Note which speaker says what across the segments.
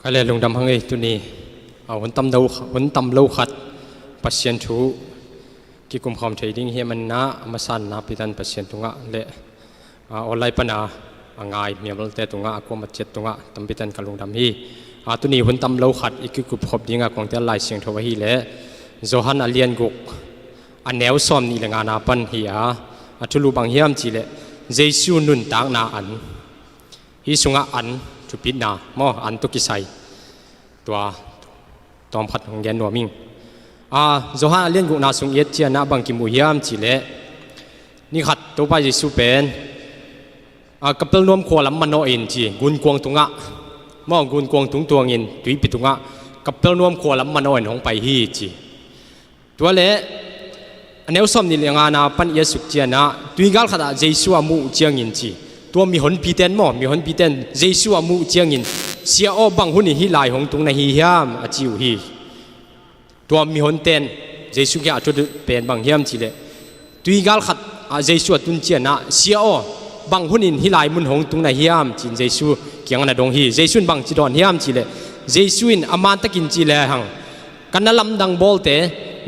Speaker 1: ก็เลยลงดำหังไอ้ตัวนี้เอาหุ่นตำเล่าขัดปัสเซียนชูที่กลุ่มความใจดิ้งเฮียมันน่ามาสั่นน่าพิจารณาปัสเซียนตรงอ่ะเละออนไลน์ปะนะง่ายเนี่ยมันเตะตรงอ่ะกูมาเจ็ดตรงอ่ะตั้มพิจารณาการลงดำฮีตัวนี้หุ่นตำเล่าขัดอีกกลุ่มขบดิ้งอ่ะของเตะลายเสียงทว่าฮีเละโจฮันอเลียนกุกอันแนวซ้อมนี่แหละงานอาปันฮีทุลูบางเฮียมจีเละเจสูนุนต่างนาอันฮีสุงอันจุปิดนาหม้ออันตุกิไซตัวตอมพัดของแกนนัวมิงโจฮันเลี้ยงกุนาสุงเอเจียนาบางกิมุฮิามจิเลนี่ขัดตัวไปเยซูเป็นกับเป็นรวมขวาลำมันโนเอ็นจีกุนกวงตุงะหม้อกุนกวงตุงตัวเงินตุยปิตุงะกับเป็นรวมขวาลำมันโนเอ็นของไปฮีจีตัวเละอันนี้สมนิลงานาปันเยสุเจียนะตุยกัลขัดเยซูอามูเจียงเงินจีตัวมีหนปีเต็นหม้อมีหนปีเต็นเยซูอามูเจียงเงินเสียอ้อบางหุ่นฮีลายของตุงในฮียามอาจิวฮีตัวมีหนเต็นเยซูแกอาจจะเป็นบางเฮียมจีเลตุยกัลขัดเยซูตุนเจียนะเสียอ้อบางหุ่นฮีลายมุนของตุงในฮียามจีเยซูเกี่ยงนาดงฮีเยซูบางจีดอนฮียามจีเลเยซูอินอามันตะกินจีเลหังกันนั่นลำดังบอลเต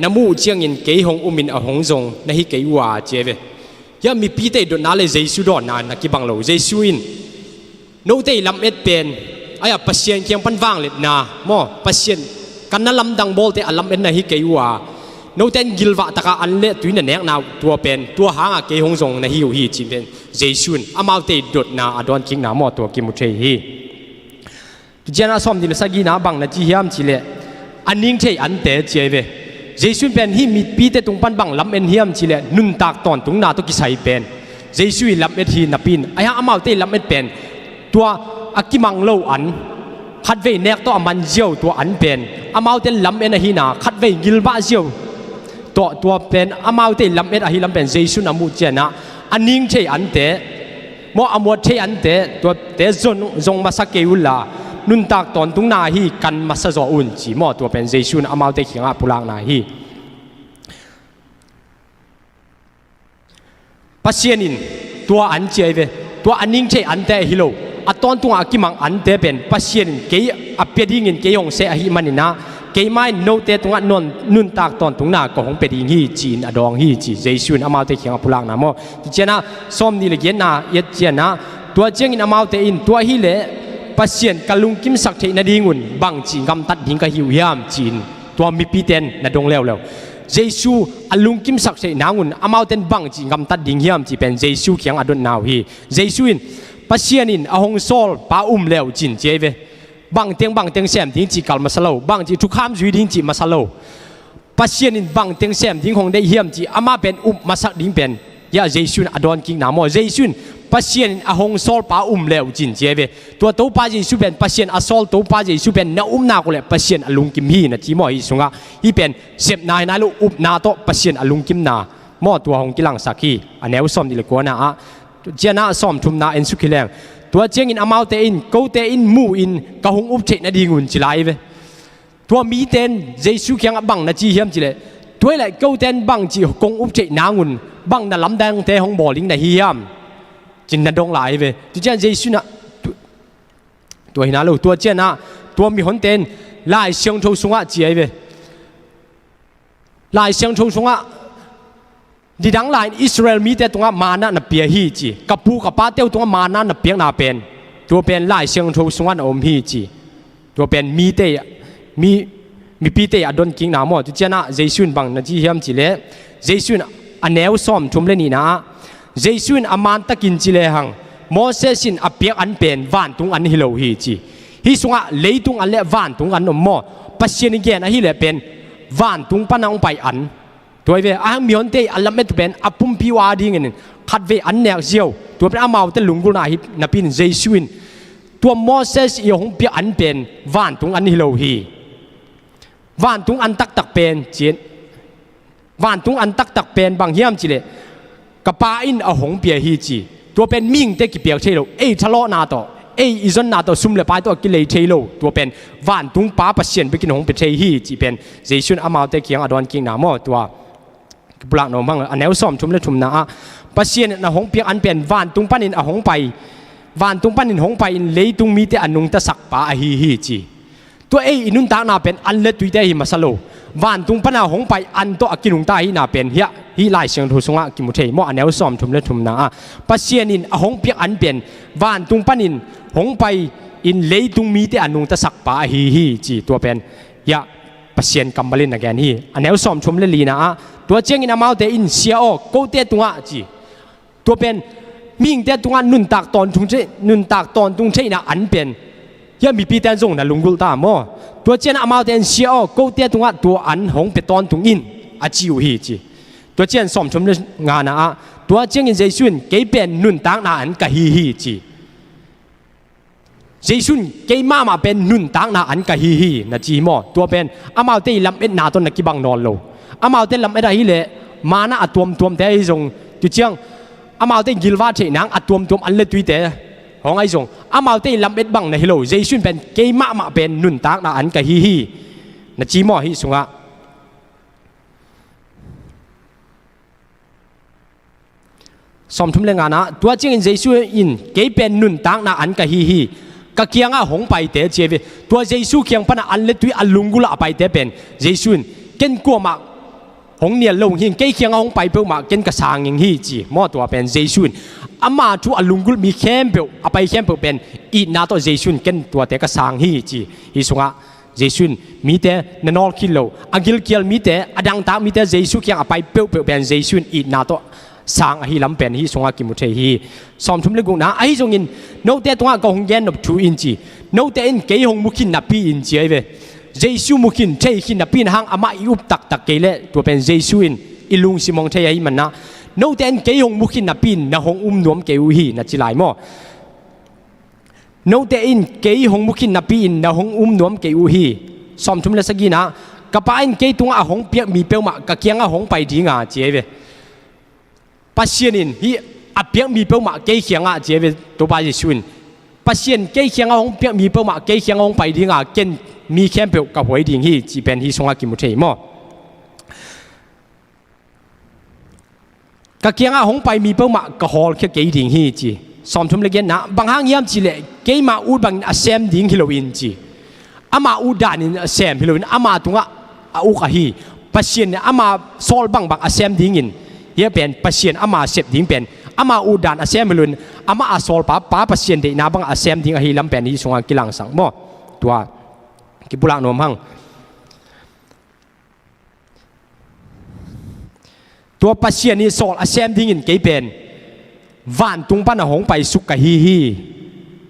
Speaker 1: น้ำมูเจียงอินเกยหงอุมินอหงจงในฮีเกยว่าเจเวยังมีปีเตดนาเลเยซูดอนนานักกิบังโลเยซูอินโนเตลำเอ็ดเป็นไอ้ปัสเซียนเคียงพันว่างเล็ดนาโมปัสเซียนกันนั่นลำดังบอลเตอลำเอ็ดในฮีเกยว่าโนเตนกิลวะตะกาอันเล่ตุยนเนกนาตัวเป็นตัวหางเกยหงจงในฮีอยู่ฮีจีเป็นเยซูนอามาเตดดนาอดอนคิงนาโมตัวกิมุเชฮีเจนาสอมดิลสกีนาบังนาจีฮิมจีเลอันนิ่งเชอันเตเจเวเยซูเป็นที่มีปีเตตุงปันบังลำเอ็นเฮียมจีเลนุนตากตอนตุงนาตุกิไซเป็นเยซูลำเอ็ดฮีนับปินไอ้ฮะอามาเตลำเอ็ดเป็นตัวอากิมังโลอันขัดเวเนกตัวอามันเจียวตัวอันเป็นอามาเตลำเอ็นฮีนาขัดเวกิลบาเจียวตัวเป็นอามาเตลำเอ็ดฮีลำเป็นเยซูนามุเจนะอันนิ่งเชอันเตโมอามวดเชอันเตตัวเตจงมาสักเกอุลานุนตากตอนตุงนาฮีกันมาสะจออุ่นจีมอตัวเป็นเยซูนอามาเตขิงอาปุลางนาฮีปัสเซียนินตัวอันเจเวตัวอันนิ่งเชอันเตฮิโลอัตอนตุงอากิมังอันเตเป็นปัสเซียนินเกยอเปียดิ้งินเกยองเซอหิมันินะเกยไม่โนเตตุงอันนนุนตากตอนตุงนาก็ของเปียดิ้งฮีจีนอดองฮีจีเยซูนอามาเตขิงอาปุลางนาโมที่เจนะซ้อมนี่เลยเย็นนาเย็ดเจนะตัวเจงินอามาเตอินตัวฮิเลปัสเซียนกลุงกิมสักเทนดีงุนบางจีกำตัดหิงกะหิวยามจีนตัวมีปีเตนนาดงแล้วเยซูอลุงกิมสักเทนางุนอามาเตนบางจีกำตัดหิงยามจีเป็นเยซูเขียงอดนนาวฮีเยซูอินปัสเซียนินอหงโซลป้าแล้วจีนเจเวบางเตียงแซมทิ้งจีกัลมาสโลบางจีทุกข้ามจุยทิ้งจีมาสโลปัสเซียนินบางเตียงแซมทิ้งของได้เฮียมจีอามาเป็นมาสักดิ้งเป็นยาเยซูอดอนกิงนามเยซูปัสเซียนอาหงโซลป้าแล้วจินเจเวตัวตัวป้าเยซูเป็นปัสเซียนอาโซลตัวป้าเยซูเป็นนานากุเลปัสเซียนอลุงกิมฮีนะจีมอฮีสุงะฮีเป็นเสพนายนาลุนาโตปัสเซียนอลุงกิมนามอตัวหงกิลังสักฮีอันนี้อุสมดิเลกัวนาเจนาสอมทุมนาเอ็นสุขิเลงตัวเจงินอามาเตอินกูเตอินมูอินกะหงอุบเชนาดีงุนจิไลเวตัวมีเตนเยซูเขียงบังนาจีเฮียมจิเลตัวไหลกูเตนบังจีกงอุบเชนางุนบังนาลำแดงเตหงบอลิงนาฮียมจินนัดงหลายเว้ยตัวเจ้าเยซูนะตัวหินาลูตัวเจ้านะตัวมีคนเต้นลายเชียงโชว์สงะเจียเว้ยลายเชียงโชว์สงะดีดังลายอิสราเอลมีแต่ตรงมานะนับเปียฮีจีกับปูกับป้าเต้าตรงมานะนับเปียนาเป็นตัวเป็นลายเชียงโชว์สงะอมฮีจีตัวเป็นมีเตมีปีเตอดอนกิงนามอตัวเจ้านะเยซูนบังนาจีเฮียมจีเล่เยซูนอันแนวซ้อมชุมเลนี่นะเยซูนอามันตะกินจิเลหังโมเสสินอเปียกอันเป็นวานตุงอันฮิโลฮีจีฮิสุงะเลตุงอันเละวานตุงอันอมโมปัสเซียนิเกนอฮิเลเป็นวานตุงปนังไปอันตัวเวอามีคนเตอัลลัมเมตเป็นอปุ่มพิวาดีเงินขัดเวอันเนกเจียวตัวเป็นอามาเตลุงกุนาฮินับเป็นเยซูนตัวโมเสสยองเปียอันเป็นวานตุงอันฮิโลฮีวานตุงอันตักเป็นเจนวานตุงอันตักเป็นบางเฮียมจิเลกับป้าอินอหงเปียฮีจีตัวเป็นมิ่งเตกิเปียกเชโลทะเลาะนาต่ออีจนนาต่อซุ่มเลปายตัวกิเลเชโลตัวเป็นวานตุงป้าปัสเซียนไปกินหงเปียเชฮีจีเป็นเจชุนอามาเตกิยังอดอนกิงนามอตัวปลากนอมังอันแนวซ้อมชุมเลชุมนาปัสเซียนอหงเปียกอันเป็นวานตุงปันอินอหงไปวานตุงปันอินหงไปอินเลตุงมีแต่อนุงตะสักป้าฮีจี เ ตัวอินุนตากนาเป็นอันเล็ดตุยเตหิมาสโลวันตุงปนาหงไปอันโตอกินุงตาหินาเป็นเฮียฮิไลเสียงทุสงะกิมุเทมออันเอลซอมทุมเลทุมนาปัสเซียนินหงเปียอันเป็นวันตุงปนินหงไปอินเลตุงมีเตอนุงตะสักปาฮีจีตัวเป็นยะปัสเซียนกัมบาลินนะแกนี่อันเอลซอมทุมเลลีนาตัวเจงอินามาเตอินเซียโอโกเตตุงะจีตัวเป็นมิงเตตุงะนุนตากตอนทุงเจนุนตากตอนตุงเจนะอันเป็นยังมีปีแตนส่งนะลุงกุลตามอตัวเจนอามาเตนเชียวกูเตียตุงะตัวอันหงเปตอนตุงอินอาจิวฮีจีตัวเจนสมชมเลยงานนะตัวเจงอินเจสุนเกยเป็นนุนตากนาอันกะฮีฮีจีเจสุนเกยมาเป็นนุนตากนาอันกะฮีฮีนะจีมอตัวเป็นอามาเตลำเอ็ดนาตนนักกิบังนอนโลอามาเตลำเอ็ดอะไรเลยมานะอัตวมตัวเตยส่งตัวเจียงอามาเตกิลวาเชนังอัตวมตัวอันเล็ดตุยเตของไอ้ส่งอามาเตลำเอ็ดบังในฮิโลเจสุนเป็นเกยมาเป็นนุนตากนาอันกะฮีฮีนะจีมอฮิส่งสมทุมเลงานะตัวจริงเจสุอินเกยเป็นนุนตากนาอันกะฮีฮีกะเกียงหงไปเตเจเวตัวเจสุเกียงปนะอันเล็ดตุยอันลุงกุละไปเตเป็นเจสุนเกินกัวมาหงเนี่ยลงหินเกยเกียงหงไปเปมาเกินกระสางยิงฮีจีมอตัวเป็นเจสุนอามาทูอลุงกุลมีแคมเปลอไปแคมเปลเป็นอีนาโตเจสุนเกินตัวเตกระสางฮีจีฮิสุงะเจสุนมีแต่นนอลคิโลอังกิลเกียลมีแต่อดังตามีแต่เจสุเกียงอไปเปลเป็นเจสุนอีนาโตสางฮิลำเป็นฮิสุงะกิมุเทฮีสอมทุมเลกุงนะไอจงอินโนเตตัวกงเย็นนบทูอินจีโนเตอินเกยหงมุขินนับปีอินจีเวเจสุมุขินเทขินนับปีนหางอามาอิอุบตักเกเลตัวเป็นเจสุอินอิลุงซิมองเทยมันนะโนเตนเกยหงมุขินนับปีนนะหงนวมเกยอุฮีนะจิไลมอโนเตอินเกยหงมุขินนับปีนนะหงนวมเกยอุฮีสอมทุมเลสกีนะกะปาอินเกยตัวหงเปียมีเปียวมากะเกียงหงไปดีงาเจเวปัสเซียนินฮีอเปียมีเปียวมาเกยเขียงเจเวตัวบาจิชุนปัสเซียนเกยเขียงหงเปียมีเปียวมาเกยเขียงหงไปดีงาเกนมีแคมเปียวกับหวยดีฮีจีเป็นฮีสงากิมุเทมอกะเกียงหงไปมีเป้าหมายกะฮอลแค่เกยดิ่งฮีจีสอมทุมเลเกนนะบางห้างยามจีเล่เกยมาอูดบางอาเซมดิ่งฮิโลวินจีอามาอูดานินอาเซมฮิโลวินอามาตุงะอูกะฮีปัสเซียนเนี่ยอามาโซลบางอาเซมดิ่งอินเยเป็นปัสเซียนอามาเซฟดิ่งเป็นอามาอูดานอาเซมฮิโลวินอามาอาโซลป้าปัสเซียนเดนาบางอาเซมดิ่งฮีลำเป็นฮีสงากิลังสังมอตัวกิบุลังนมหังตัวปัสเซียนี่สอดอาเซมดิ้งอินเกยเป็นวันตุงปันหงไปสุกกะฮีฮี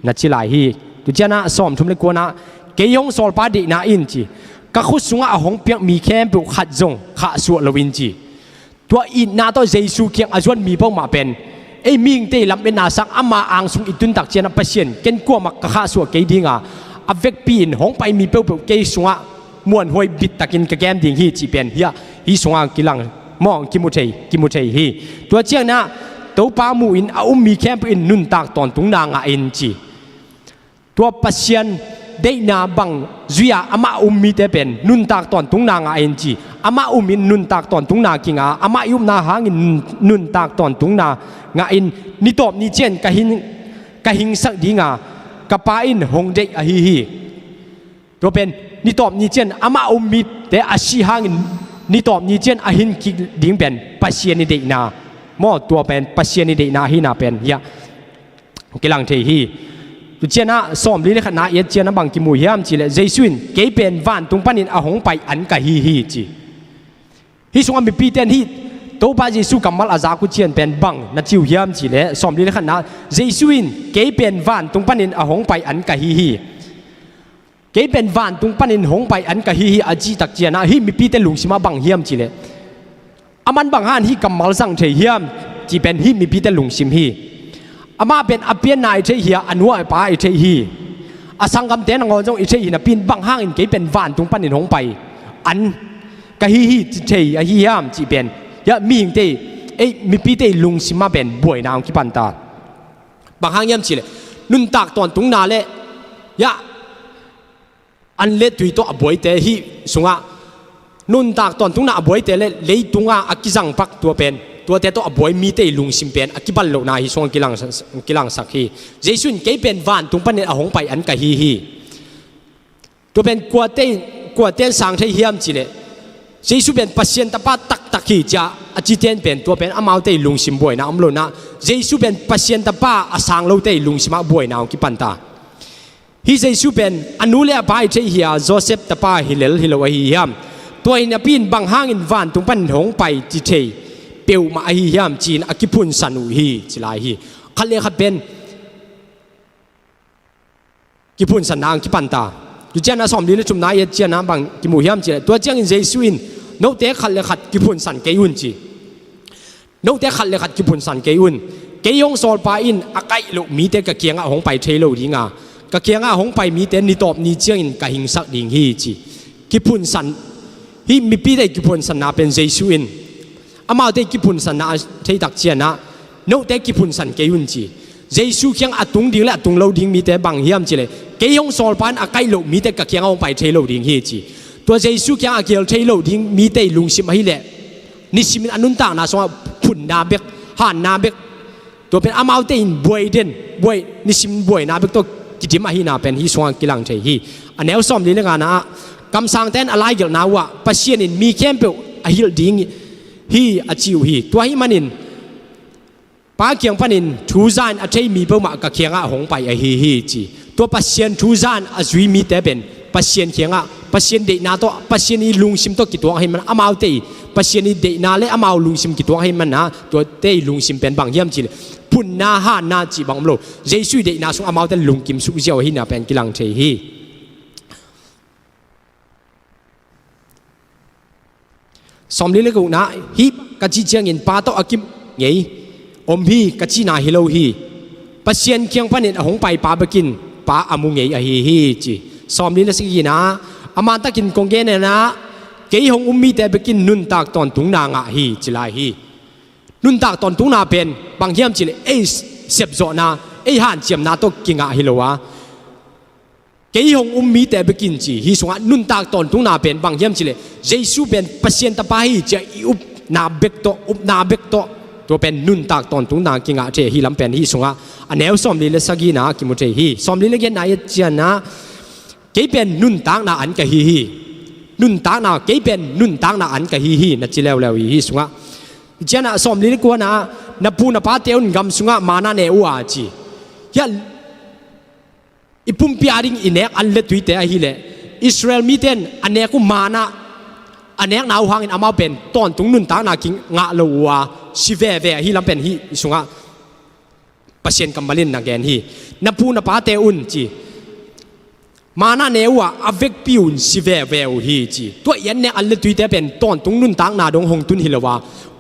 Speaker 1: นัดจิไลฮีตุเจนะสอมทุมเลกัวนะเกยงสอลปาดินาอินจีกะขุสุงะหงเปียมีแคมปุขัดจงขาสวดลวินจีตัวอินนาตัวเจสุเกียงอาจวนมีเป้ามาเป็นไอมิงเตลำเป็นนาสักอามาอังสุงอิตุนตักเจนะปัสเซียนเกนกัวมักกะขาสวดเกยดิ้งอเวกปีนหงไปมีเป้าเกยสุงะมวนหวยบิดตะกินกะแกมดิ้งฮีจีเป็นเฮียฮีสุงะกิลังมองกิมุเทฮีตัวเจียงนะตัวปามูอินอามีแคมป์อินนุนตากตอนตุงนางอินจีตัวปัสเซียนได้นาบังจุยอามามีแต่เป็นนุนตากตอนตุงนางอินจีอามามินนุนตากตอนตุงนากิงอามายุมนาหางอินนุนตากตอนตุงนางอินนิตอบนิเจนกะหิงสักดีงากะปาอินหงเดอฮีตัวเป็นนิตอบนิเจนอามามีแต่อาชีหางอินนี่ตอบนี่เจนอาหินคิดดิ้งเป็นปัสเซียนิเดนามอตัวเป็นปัสเซียนิเดนาหินาเป็นยะกิลังเทฮีตุเจนะสอมลีเลขนาเอเจนะบางกิมูยามจีเลเจสุนเกยเป็นวันตุงปันินอาหงไปอันกะฮีจีฮิสงามีปีเตนฮีตัวบาเจสุกัมมัลอาซากุเจียนเป็นบังนัดจิวยามจีเลสอมลีเลขนาเจสุนเกยเป็นวันตุงปันินอาหงไปอันกะฮีเกยเป็นวันตุงปันินหงไปอันกะฮีอาจีตักเจียนะฮีมีปีเตลุงสิมาบังเฮียมจีเลอามันบังฮันฮีกัมมัลสังเทเฮียมจีเป็นฮีมีปีเตลุงสิมฮีอามาเป็นอเปียนนายเทเฮียอันวัวป้าเทฮีอาสังกัมเตนงอจงเทฮีนะปีนบังฮังอินเกยเป็นวันตุงปันินหงไปอันกะฮีเทเฮียมจีเป็นยะมีหิงเตมีปีเตลุงสิมาเป็นบวยนางกิปันตาบังฮังเฮียมจีเลนุนตากตอนตุงนาเลยะอันเล็ดตุยตัวอบวยเตฮีสุงะนุนตากตอนตุงนาอบวยเตเลยตุงะอักิจังปักตัวเป็นตัวเตตัวอบวยมีเตลุงสิมเป็นอักิบัลโลนาฮิสงกิลังสักฮีเจสุนเกยเป็นวันตุงปันเนอหงไปอันกะฮี ตัวเป็นกวดเต้นสังเทียมจีเลยเจสุเป็นปัสเซียนตะป้าตักขีจ้าอจิเตนเป็นตัวเป็นอามาวเตลุงซิมบ่อยนะอมโลนะเจสุเป็นปัสเซียนตะป้าอสังโลเตลุงซิมาบ่อยนะกิปันตาฮิเจสุเป็นอนุเลบายเทียโจเซฟตะป้าฮิเลลฮิโลวะฮิยามตัวอินปีนบางห้างอินวันตุงปันหงไปจิเทเปียวมาฮิยามจีนอกิพุนสันุฮีจิลายฮีขัดเลยขัดเป็นกิพุนสันนางกิปันตาอยู่เจ้าหน้าสอมดีนจุ่มนายเจ้าหน้าบางกิมูฮิยามจีตัวเจ้าอินเจสุอินโนเตะขัดเลยขัดกิพุนสันเกยุนจีโนเตะขัดเลยขัดกิพุนสันเกยุนเกยงโซลปาอินอากาศลุมีเตะกะเกียงหงไปเทโลดีงากะเกียงหงไปมีเตะนิตอบนิเจียงอินกะหิงสักดิ่งฮีจีกิพุนสันฮีมีปีได้กิพุนสันนาเป็นเจสุอินอามาได้กิพุนสันนาเทตักเจียนะโนเตะกิพุนสันเกยุนจีเจสุเคียงอัตุงดิ่งและอัตุงโลดิ่งมีเตะบางฮิยามจีเลยเกยงโซลปานอากาศลุมีเตะกะเกียงหงไปเทโลดิ่งฮีจีตัวเจสุเคียงอาเกียลเทโลดิ่งมีเตะลุงซิมฮิเลนิสิมินอนุนต่างนะสว่าผุนนาเบกหานนาเบกตัวเป็นอามาเตอินบวยเด่นบวยนิสิมินบวยนาเบกตัวกิจิมาฮีนาเป็นฮิสวงกิลังเทฮีอันแนวซ้อมดีเลยงานนะกำสังเต้นอะไรเกี่ยวนาว่าปัสเซียนินมีเข้มเปล่าฮิลดิ่งฮีอาจิวฮีตัวฮิมันินป้าเกียงพันินทูซานอาเทมีเปล่ามากะเคียงหงไปฮีจีตัวปัสเซียนทูซานอาจุยมีแต่เป็นปัสเซียนเคียงปัสเซียนเดนาตัวปัสเซียนอีลุงซิมตัวกิตัวให้มันอามาเตปัสเซียนอีเดนาเลอามาลุงซิมกิตัวให้มันนะตัวเตลุงซิมเป็นบางเยี่ยมจีพุ่นนาฮานาจีบางโลเจสุเดนาสุอามาเตลุงกิมสุเจียวให้นาเป็นกิลังเทฮีสมลีเลกุนะฮิกะจีเจียงอินปาโตอากิมเงยอมฮีกะจีนาฮิโลฮีปัสเซียนเคียงพันเนหงไปปาบกินปาอามุงเงยฮีจีสอมลีเลสกีนะอามาตะกินกงเกเนนะเกยหงมีแต่ไปกินนุนตากตอนตุงนางะฮีจิลาฮีนุนตากตอนตุงนาเป็นบางเฮียมจิเลเอเสียบโจนาเอหันเจียมนาตกิงะฮิโลวะเกยหงมีแต่ไปกินจีฮีสงะนุนตากตอนตุงนาเป็นบางเฮียมจิเลเจสุเป็นปัสเซียนตะปาฮีจะอุบนาเบกโตอุบนาเบกโตตัวเป็นนุนตากตอนตุงนากิงะเทฮีลำเป็นฮีสงะอันแนวสอมลีเลสกีนะกิมุเทฮีสอมลีเลเกนนายเจียนะเกเป็นนุนตางนาอันกะฮีนุนตางนาเกเป็นนุนตางนาอันกะฮีนัจิเลวฮีสุงะเจนะสอมลีเลกัวนะนับปูนับปาเตอุนกำสุงะมานาเนอวาจียันอิปุ่มพิอาริงอินเอกอันเลตุยเตอฮีเลอิสราเอลมีเตนอันเนกุมานาอันเนกนาวหางอินอามาเป็นตอนตุงนุนตางนากิงงะโลวาชิเวเวฮีลำเป็นฮีสุงะปัสเซียนกัมบาลินนักแกนฮีนับปูนับปาเตอุนจีมานาเนวะอเวกปิอุนสิเวเวลฮีจีตัวยันเนอันเลตุยเตเป็นตอนตุงนุนตางนาดงหงตุนฮิลวา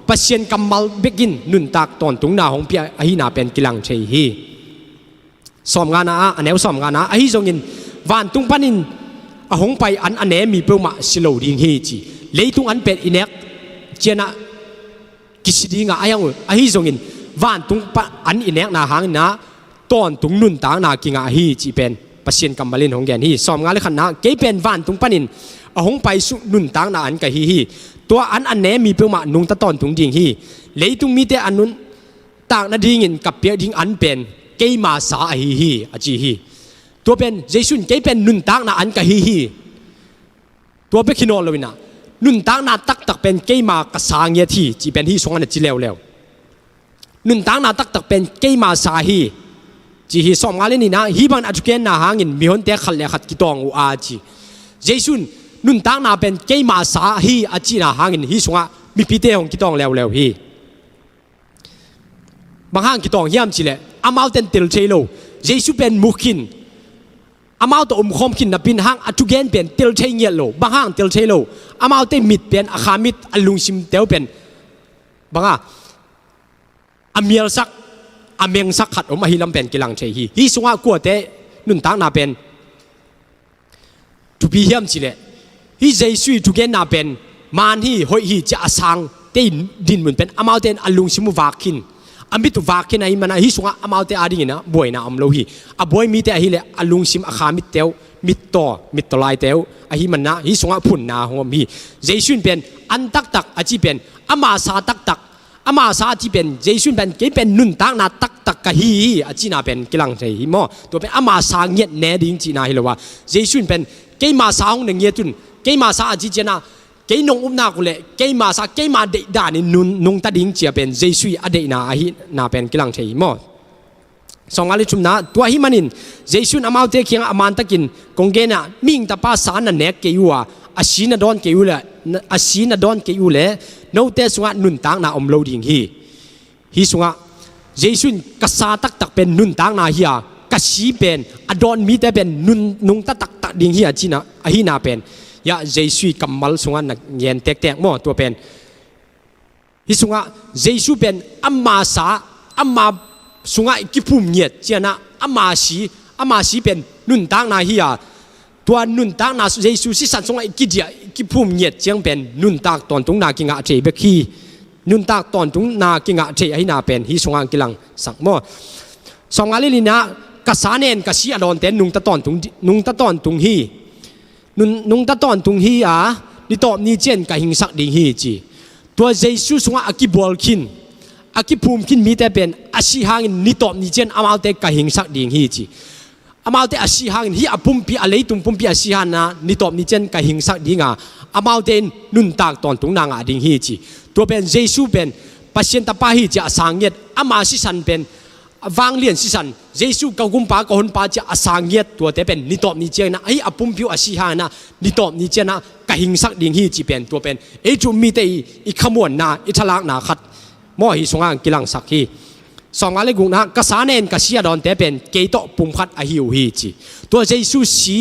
Speaker 1: ปัสเซียนกัมบัลเบกินนุนตากตอนตุงนาหงเปียอหินาเป็นกิลังเชฮีสอมงานาอันแนวสอมงานาอหิจงินวันตุงปันินหงไปอันเนมีเปมาสิโลดิงฮีจีเลยตุงอันเป็นอินเนกเจนะกิสดิงอายังอหิจงินวันตุงปอันอินเนกนาหางนะตอนตุงนุนตางนากิงาฮีจีเป็นปัสเซียนกัมบาลินหงแกนฮีสอมงานเลยขันนะเกเป็นวันตุงปันินหงไปสุนุนตางนาอันกะฮีตัวอันเนมีเปมานุงตะตอนตุงดิงฮีเลยตุงมีแต่อันนุนตางนาดิงินกับเปียดิงอันเป็นเกมาสาฮีอจีฮีตัวเป็นเจสุนเกเป็นนุนตางนาอันกะฮีตัวเป็นขินอลวินะนุนตางนาตักเป็นเกมากษาเงียทีจีเป็นฮีสองอันจีเลวนุนตางนาตักเป็นเกมาสาฮีจีฮีสอมงานเลยนี่นะฮีบังอัจเกนนาหางินมีคนเตะขัดเลยขัดกิตองอูอาจีเจสุนนุนตางนาเป็นเกมาสาฮีอาจีนาหางินฮีสงะมีพิเตของกิตองเลวฮีบางห้างกิตองย่ำจีเลอามาเต็นเตลเชโลเจสุเป็นมุขินอามาตัวคอมขินนับเป็นห้างอัจเกนเป็นเตลเชเงียโลบางห้างเตลเชโลอามาเต็นมิดเป็นอาคามิดอลุงซิมเตลเป็นบางอ่ะอาเมียลซักอเมงสักขัดออกมาฮิลำเป็นกิลังเชฮีฮิสงะกัวเตนุนตางนาเป็นทุบีเฮียมจิเลฮิเจสุยทุเกนนาเป็นมานฮีหอยฮีจะอาสังเตดินเหมือนเป็นอามาเตนอลุงซิมุวากินอามิตุวากินไอ้มันฮิสงะอามาเตอาดินะบวยนะอัมโลฮีอาบวยมีแต่ฮิเลอลุงซิมอาคามิเตวมิตโตลายเตวอาฮิมันนะฮิสงะพุ่นนาหงมีเจสุยเป็นอันตักอาจีเป็นอามาซาตักอามาซาที่เป็นเจสุนเป็นเกเป็นนุนตางนาตักกะฮีอาจีนาเป็นกิลังเทฮีมอตัวเป็นอามาซาเงียดแนดิงจีนาฮิลวะเจสุนเป็น เกยมาสาวหนึ่งเงี้ยจุนเกยมาสาอจิเจนะเกยนงอุ้มนากุเล่เกยมาสาเกยมาเดดานี่นุงตัดดิ่งเจียเป็นเจสุยอเดนาหินาเป็นกิลังเทยมอสองอะไรชุมนะตัวหิมันินเจสุนอามาวเตเคียงอามันตะกินกงเกนะมิ่งตาป้าสารนั่นเนกเกยัวอาชีนดอนเกยุเล่อาชีนดอนเกยุเล่โนเตสุงะนุนตางนาอมโลดิ่งฮีสุงะเจสุนกษาตักเป็นนุนตางนาฮียกษีเป็นอดอนมีแต่เป็นนุงตักดิ่งฮียจีนะอหินาเป็นยาเจสุยกัมมัลสุงะนักเย็นแตกหม้อตัวเป็นฮิสุงะเจสุเป็นอัมมาสาอัมมาสุงะกิพุมเงียดเจนะอัมมาสีเป็นนุนตางนาฮียตัวนุนตางนาเจสุสิสันสุงะกิเดียกิพุมเงียดเจียงเป็นนุนตากตอนตรงนากิงะเจเบคีนุนตากตอนตรงนากิงะเจอหินาเป็นฮิสุงะกิลังสักหม้อสองอะไรนี่นะกษาเนนกษีอดอนเตนนุงตะตอนตุงฮีนุงตะตอนตุงฮีนี่ตอบนี่เจนกับหิงสักดิ่งฮีจีตัวเจสุสงะอากิบอลคินอากิภูมิคินมีแต่เป็นอาชีหางนี่ตอบนี่เจนอามาเตกับหิงสักดิ่งฮีจีอามาเตอาชีหางฮีอาปุ่มปีอะไรตุงปุ่มปีอาชีหานะนี่ตอบนี่เจนกับหิงสักดิ่งอามาเตนุนตากตอนตุงนางดิ่งฮีจีตัวเป็นเจสุเป็นปัจเจนตาปาฮีจะสางเงียดอามาสิสันเป็นวางเลียนสิสันเจสุกับกุมปากคนปาจะสางเงียดตัวแต่เป็นนิตอบนิเจนะไอ้อปุ่มผิวอาชีหานะนิตอบนิเจนะกะหิงสักดิ่งฮีจีเป็นตัวเป็นจุมีแต่อีขมวนนาอีทลักนาขัดมอหิสงางกิลังสักฮีสองอะไรกุนะกษาเนนกษีดอนแต่เป็นเกยโตปุ่มขัดอหิวฮีจีตัวเจสุสี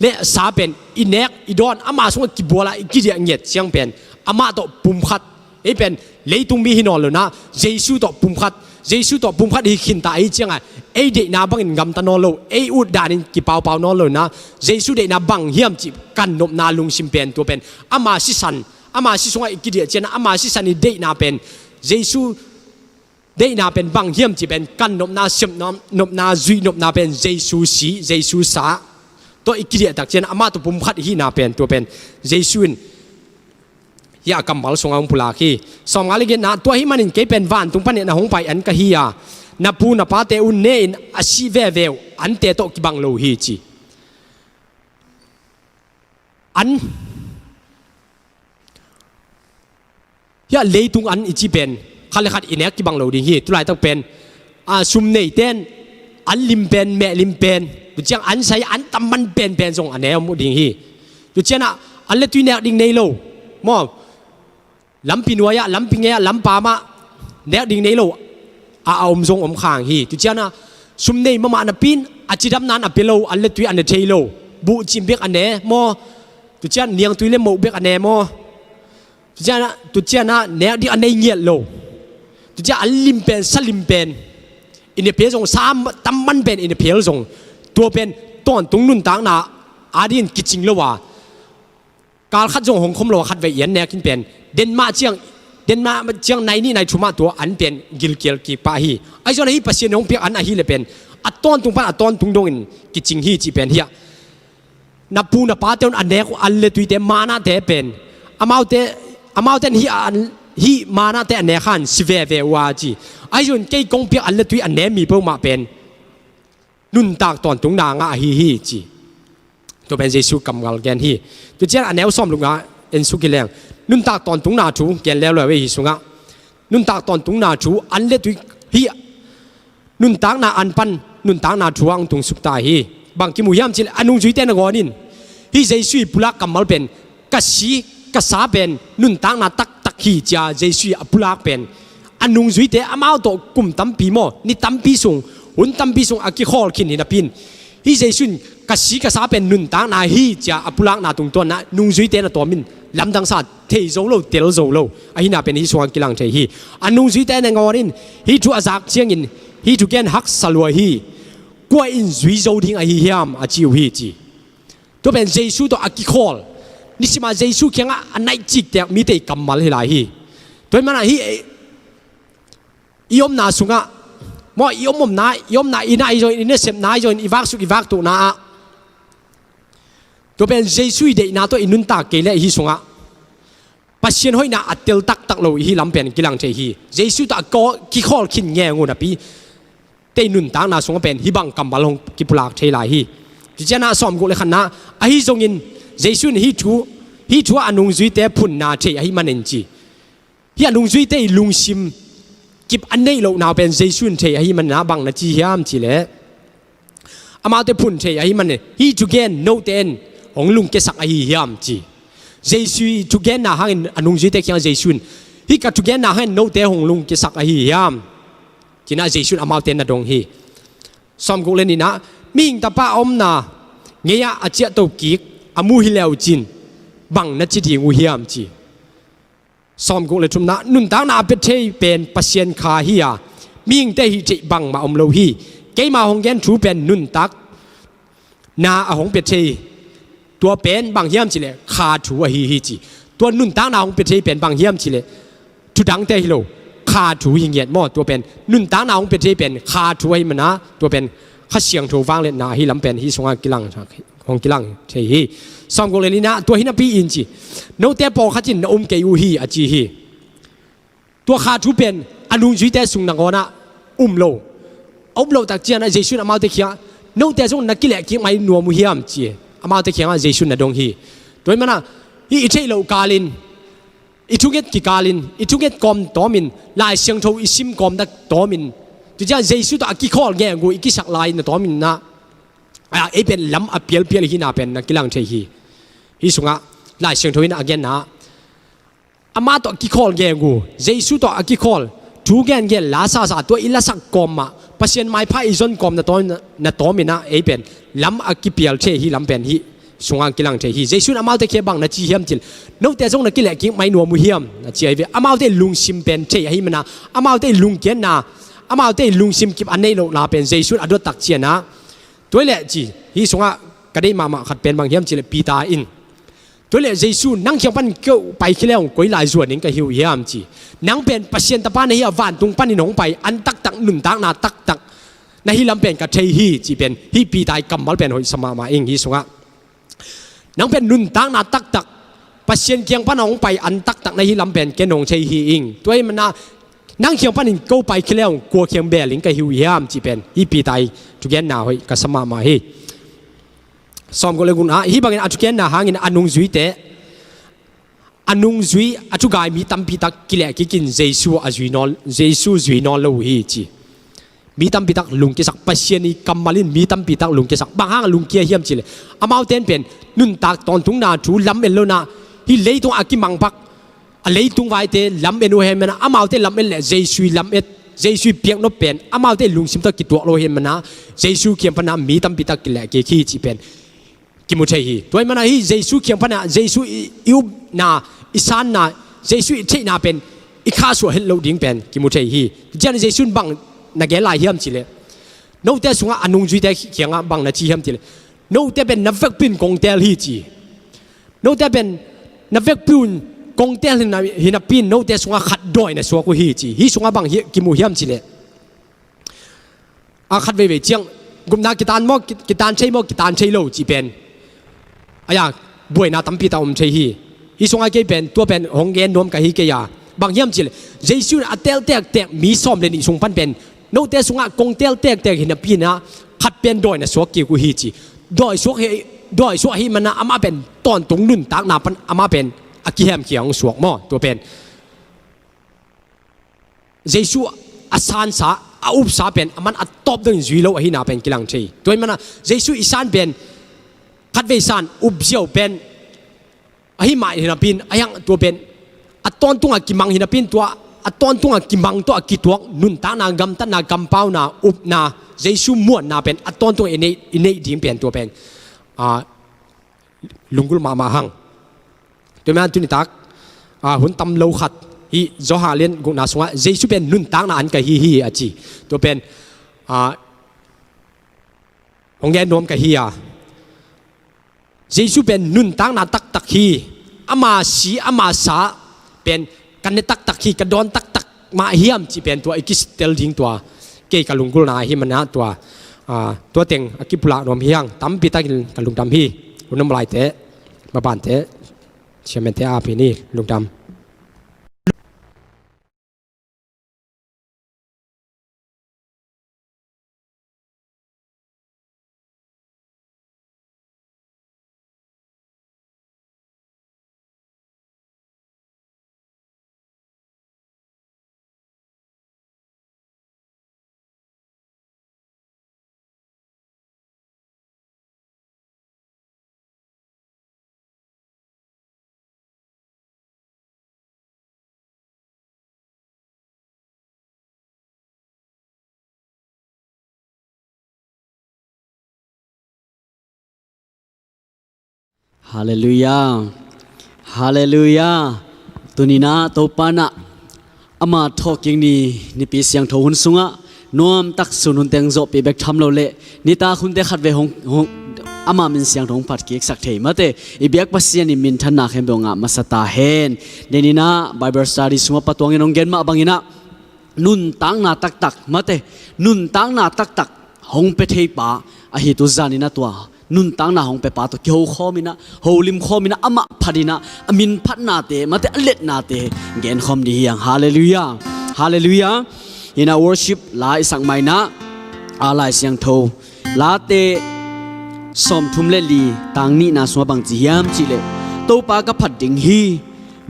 Speaker 1: และสาเป็นอินเนกอีดอนอามาสงกิบัวละกิเดียเงียดเสียงเป็นอามาโตปุ่มขัดเป็นเลยตุงมีหินอลนะเจสุโตปุ่มขัดเจสุต่อปุ่มพัดอีขินตาไอเจียงไอเด็กนาบังอินกำตานอโลไออุดดานินกิเปาๆนอโลนะเจสุเด็กนาบังเฮียมจิกันนบนาลุงชิมเป็นตัวเป็นอามาสิสันอามาสิสงไอกิเดียเจนะอามาสิสันนี่เด็กนาเป็นเจสุเด็กนาเป็นบังเฮียมจิเป็นกันนบนาชิมนบนาจุยนบนาเป็นเจสุสีเจสุสาตัวอีกิเดียตักเจนะอามาตัวปุ่มพัดฮีนาเป็นตัวเป็นเจสุนยากำบัลสงฆ์พุลาคีสองอะไรกันนะตัวหิมันเก็บเป็นวันตุงพันเนี่ยนะหงไปอันกะฮียานับปูนับปาเตอุนเนนอาชีเวเววอันเตโตกิบังโลฮีจีอันยาเลยตุงอันอิจิเป็นขัดขัดอินเนกกิบังโลดีฮีตุลายต้องเป็นซุมเนยเต้นอันลิมเป็นแม่ลิมเป็นดูเจ้าอันใส่อันตำมันเป็นส่งอันเนวมุดิฮีดูเจ้านะอันเลตุยเนกดิ่งในโลมอลำปีนัวยะลำปีเงี้ยลำปามะเด็กดิ่งในโลอาอมทรงอมข่างฮีตุเจ้านะซุมเนยมาอันปีนอาจิดับนั้นอเปโลอันเลตุยอันเทโลบุจิมเบกอันเนมอตุเจ้าเนียงตุยเลมเบกอันเนมอตุเจ้านะเนดิอันเนเงียโลตุเจ้าอันลิมเป็นสลิมเป็นอินเดียเพลงสามตำมันเป็นอินเดียเพลงตัวเป็นต้นตรงนุ่นต่างนาอาดินกิจิงเลวะการขัดจงหงคมโลขัดไว้เย็นแนกินเป็นเดนมาเจียงในนี่ในชุมาตัวอันเป็นกิลเกลกีปาฮีไอ้ส่วนนี้ปัจเจนงเปียอันอาฮีเลยเป็นอัตตอนตุงพันอัตตอนตุงดงอินกิจิงฮีจีเป็นเฮียนับปูนับปาเตนอันเนกอันเลตุยเตมานาเตเป็นอามาเตนฮีอันฮีมานาเตอันเนขันสิเวเววาจีไอ้ส่วนเกยกงเปียอันเลตุยอันเนมีเพิ่มมาเป็นนุ่นตากตอนตุงนางอาฮีจีตัวเป็นเยซูกำกัลแกนฮีตัวเจ้าอันแนวซ้อมลุงอ่ะเอ็นสุกิเลงนุ่นตากตอนตุงนาชูแกนแล้วเลยเว้ยสุงอ่ะนุ่นตากตอนตุงนาชูอันเล็ดตุยฮีนุ่นตากนาอันปันนุ่นตากนาชูอังตุงสุกตาฮีบางกิมุยามจิลอันนุงจุยเตนกอนินฮีเยซูปุลักกำมัลเป็นกัสซีกัสซาเป็นนุ่นตากนาตักฮีจ้าเยซูปุลักเป็นอันนุงจุยเตอามาโตกุมตั้มปีโมนี่ตั้มปีสุงหุ่นตั้มปีสุงอากิขอลขินหินาปินฮีเยซูกัสซีกัสซาเป็นนุ่นตากนาฮีจ้าปุลักนาตุงตัวนะนุงจุยเตนตัวมินลำดังสัตว์เทโซโลเตลโซโลไอ้น่าเป็นฮิสวงกิลังเทฮีอันนุ่งจุยเตนงอรินฮีจูอาซักเชียงอินฮีจูแกนฮักสลัวฮีกว่าอินจุยโซทิ้งไอ้ฮิยามอาจิวฮีจีตัวเป็นเยซูตัวอากิคอลนี่สิมาเยซูเขียงอันไหนจิกแต่มีแต่กำมัลให้หลายฮีตัวมันฮียอมนาสุงะมอยอมนายอมนาอินาอินเนเซมนายอิวักสุกิวักตุนาตัวเป็นเยซูเดนาตัวอินุนตาเกลเลฮิสงะปัจเจียนห้อยนาอัตเตลตักโลฮิลำเป็นกิลังเทฮีเยซูตาก็กิขอลขินแงงูนะปีเตนุนตานาสงะเป็นฮิบังกัมบาลงกิปุลากเทลาฮี ที่จะน่าสอมกุเลยขณะไอ้ทรงอินเจสุนฮิชัวอนุงจุยเตะพุ่นนาเทไอ้มันเองจีฮิอนุงจุยเตะลุงซิมกิบอันนี้เราหนาวเป็นเจสุนเทไอ้มันนาบังนาจียามจีเล่อามาเตพุ่นเทไอ้มันเนี่ยฮิจุเกนโนเตนของลุงเกสักไอ้ยามจีเจสุจุเกนนาฮังอนุงจุยเตะเขียงเจสุนฮิกัจุเกนนาฮังโนเตของลุงเกสักไอ้ยามจีน่าเจสุนอามาเตนนาดงฮีสอมกุเลยนี่นะมิงตาป้าอมนาเงียอาเจตกิกอามูฮิเลวจินบังนัดจีงูเฮียมจีสอมกุเลยทุมนะนุนตางนาเป็นเทเป็นปัสเซียนคาฮิยามิงเตหิจิบังมาอมโลฮีเกมาหงแกนทูเป็นนุนตักนาหงเป็นเทตัวเป็นบังเฮียมจีเลยคาทูฮีจีตัวนุนตางนาหงเป็นเทเป็นบังเฮียมจีเลยทุดังเตฮิโลคาทูหิงเงียดมอตัวเป็นนุนตางนาหงเป็นเทเป็นคาทูให้มันนะตัวเป็นข้าเสียงถูกฟังเลยนะฮิลำเป็นฮิสงากิลังของกิลังเทฮีสองกเลยนี่นะตัวฮินาปีอินจีโนเตปอข้าจินนะเกยูฮีอจีฮีตัวข้าทุเป็นอนุจุยเตสุงนังนะโลตักเจียนะเจสุนอามาเตเขียโนเตจงนักกิเลกิไม่นัวมุฮิมจีอามาเตเขียเจสุนนะดงฮีโดยมันนะฮีอิเทโลกาลินอิทุเกตกิกาลินอิทุเกตกอมตอมินลายเสียงโทอิซิมกอมดักตอมินจุดที่เจสุตัวกิคอลแกงูอิกิสักลายนะตอมินนะไอเป็นลำอเปียลหินาเป็นนักกิลังเทฮีฮิสุงะลายเสียงโทอินอาเกนนะอามาตัวกิคอลแกงูเจสุตัวกิคอลทูแกนลาซาตัวอิลาสักกอมมาปัสยันไม่พายอิจนกอมนะตอมินนะไอเป็นลำอกิเปียลเทฮีลำเป็นฮีสุงะกิลังเทฮีเจสุนอามาเตเคบังนะจีเฮียมจิลโนเตจงนักกิเลกิไม่นัวมุฮิมนะจีไอเวอามาเตลุงซิมเป็นเทฮีมันนะอามาเตลุงเกนนะอามาเตลุงซิมกิบอันนี้เราลาเป็นเจสุนอดตักเชียนะตัวเล่จีฮิสุงะก็ได้มาขัดเป็นบางเฮียมจิเลปีตาอินตัวเล่เจสุนนั่งเขียวปันเกี่ยวไปขี้แล้วกุยลายส่วนนี้ก็หิวเฮียมจีนั่งเป็นปัสยันตะปานในฮิวันตุงปันในหนองไปอันตักหนุนตักนาตักในฮิลำเป็นกับเทฮีจีเป็นฮิปีตายกำบัลเป็นหอยสมามาเองฮิสุงะนั่งเป็นนุนตักนาตักปัสยันเกียงปันหนองไปอันตักในฮิลำเป็นแกนงเทฮีเองตัวมันนะนั่งเขียวปันนินกูไปขี้แล้วกลัวเขียงเบลิงก็หิวเฮียมจีเป็นฮิปีตายทุกอย่างนาหอยกับสมามาฮีสอมก็เลยกุนฮิบังเงินอัจฉริยะหาเงินอนุงจุยเตอนุงจุยอัจฉริยะมีตั้มพิทักกิเลกินเจสุอจุยนอลเจสุจุยนอลโลฮีจีมีตั้มพิทักลุงเกสักปัสยานีกัมมาลินมีตั้มพิทักลุงเกสักบางห้างลุงเกียเฮียมจีเลยอามาเต้นเป็นนุนตักตอนทุ่งนาจูลำเอลโลนาฮิเลยตรงอากิมังพักเลยตรงไว้เตลำเอโนเฮมันอามาเต้ลำเอลเจสุลำเอเจสุเปียกนบเป็นอามาเต้ลุงซิมตะกิตัวโลเฮมันนะเจสุเขียนพนามีตั้มพิทักกิเลกิขี้จีเป็นกิมุเทฮีตัวมันนะฮีเจสุเขียนพนาเจสุอิวนาอิสานนาเจสุอิเทนาเป็นอิข้าสัวเฮลโลดิ้งเป็นกิมุเทฮีเจนเจสุบังนักเกลายเฮียมจีเลยโน้ตแต่สุงะอนุงจุยแต่เขียงบังนักจีเฮียมจีเลยโน้ตแต่เป็นนักเวกปินกงเตลฮีจีโน้ตแต่เป็นนักเวกปินกงเตลหินาปินโน้ตแต่สุงะขัดดอยในสัวกุฮีจีฮีสุงะบังกิมุเฮียมจีเลยขัดเวเจียงกุมนากิตานมอกิตานใช่มอกิตานใช่โลจีเป็นอายาบวยนาตั้มปีตาอมใช่ฮีสุงะเกเป็นตัวเป็นหงเกนนวมกับฮีเกียบางเยี่ยมจีเลยเจสุนอัตเตลเตกมีซ้อมเลยนี่ส่งพันเป็นโนเตสุงะกงเตลเตกเห็นปีนะขัดเป็นดอยนะสวกิกุฮีจีดอยสวกเฮมันนะอามาเป็นตอนตรงนุ่นตากนาปันอามาเป็นอากิเฮมเขียงสวกหม้อตัวเป็นเจสุอาซานสาอาอุบสาเป็นอามันอัตตบดึงจุยโลอหินาเป็นกิลังเทตัวมันนะเจสุอิสานเป็นขัดเวสานอุบเจียวเป็นอหิมาเห็นปีนอายังตัวเป็นอัตตอนตุงอากิมังหินาปินตัวอัตตอนตุงอากิมังตัวอากิตัวนุนตานากำตันนากำเป้านาอุบนาเจสุม้วนนาเป็นอัตตอนตุงอินเนดิ้งเป็นตัวเป็นลุงกุลมาหังตัวมันตุนิตักหุ่นตำโลขัดฮีจอฮาเลียนกุนาสงะเจสุเป็นนุนตานนาอันกับฮีอาจีตัวเป็นของแกนวมกับฮีเจสุเป็นนุนตานนาตักฮีอามาสีอามาสาเป็นกันในตักฮีกระดอนตักมาเฮียมจีเป็นตัวอิกิสเตลทิ้งตัวเกยกับลุงกุลนาฮิมันนะตัวเต็งอกิปุระนวมเฮียงตั้มปีตากินกับลุงดำฮีลุงน้ำลายเตะมาบานเตะเชื่อมันเตะอาพีนี่ลุงดำ
Speaker 2: ฮาเลลูยาฮาเลลูยาตุนินาโตปานะอามาทอกิงนี่ปีเสียงทหุนสุงะนวมตักสุนุนเตงโจปีเบกทำเราเละนี่ตาคุณเตขัดเวหงอามามินเสียงทงปัดเกียกสักเทมาเตอีเบียกปัสเซียนิมินทันนาเข้มดงะมาสตาเฮนเดนินาไบเบิลสตาร์ดิสุงะปะตวงเงินองเกนมาบังอินะนุนตังนาตักมาเตนุนตังนาตักหงเปเทปาอหิตุจานินะตัวนุนตังนาหงเปปาตัวเกี่ยวข้อมินะโฮลิมข้อมินะอามาพัดินะอามินพัดนาเตมาเตอเล็ดนาเตเกนคอมดียังฮาเลลูยาฮาเลลูยาin our worship ลายสังไมนะอาลายเสียงโทลาเตสมทุมเลลีต่างนี้นาสวบังจียามจิเลโตปากะพัดดิงฮี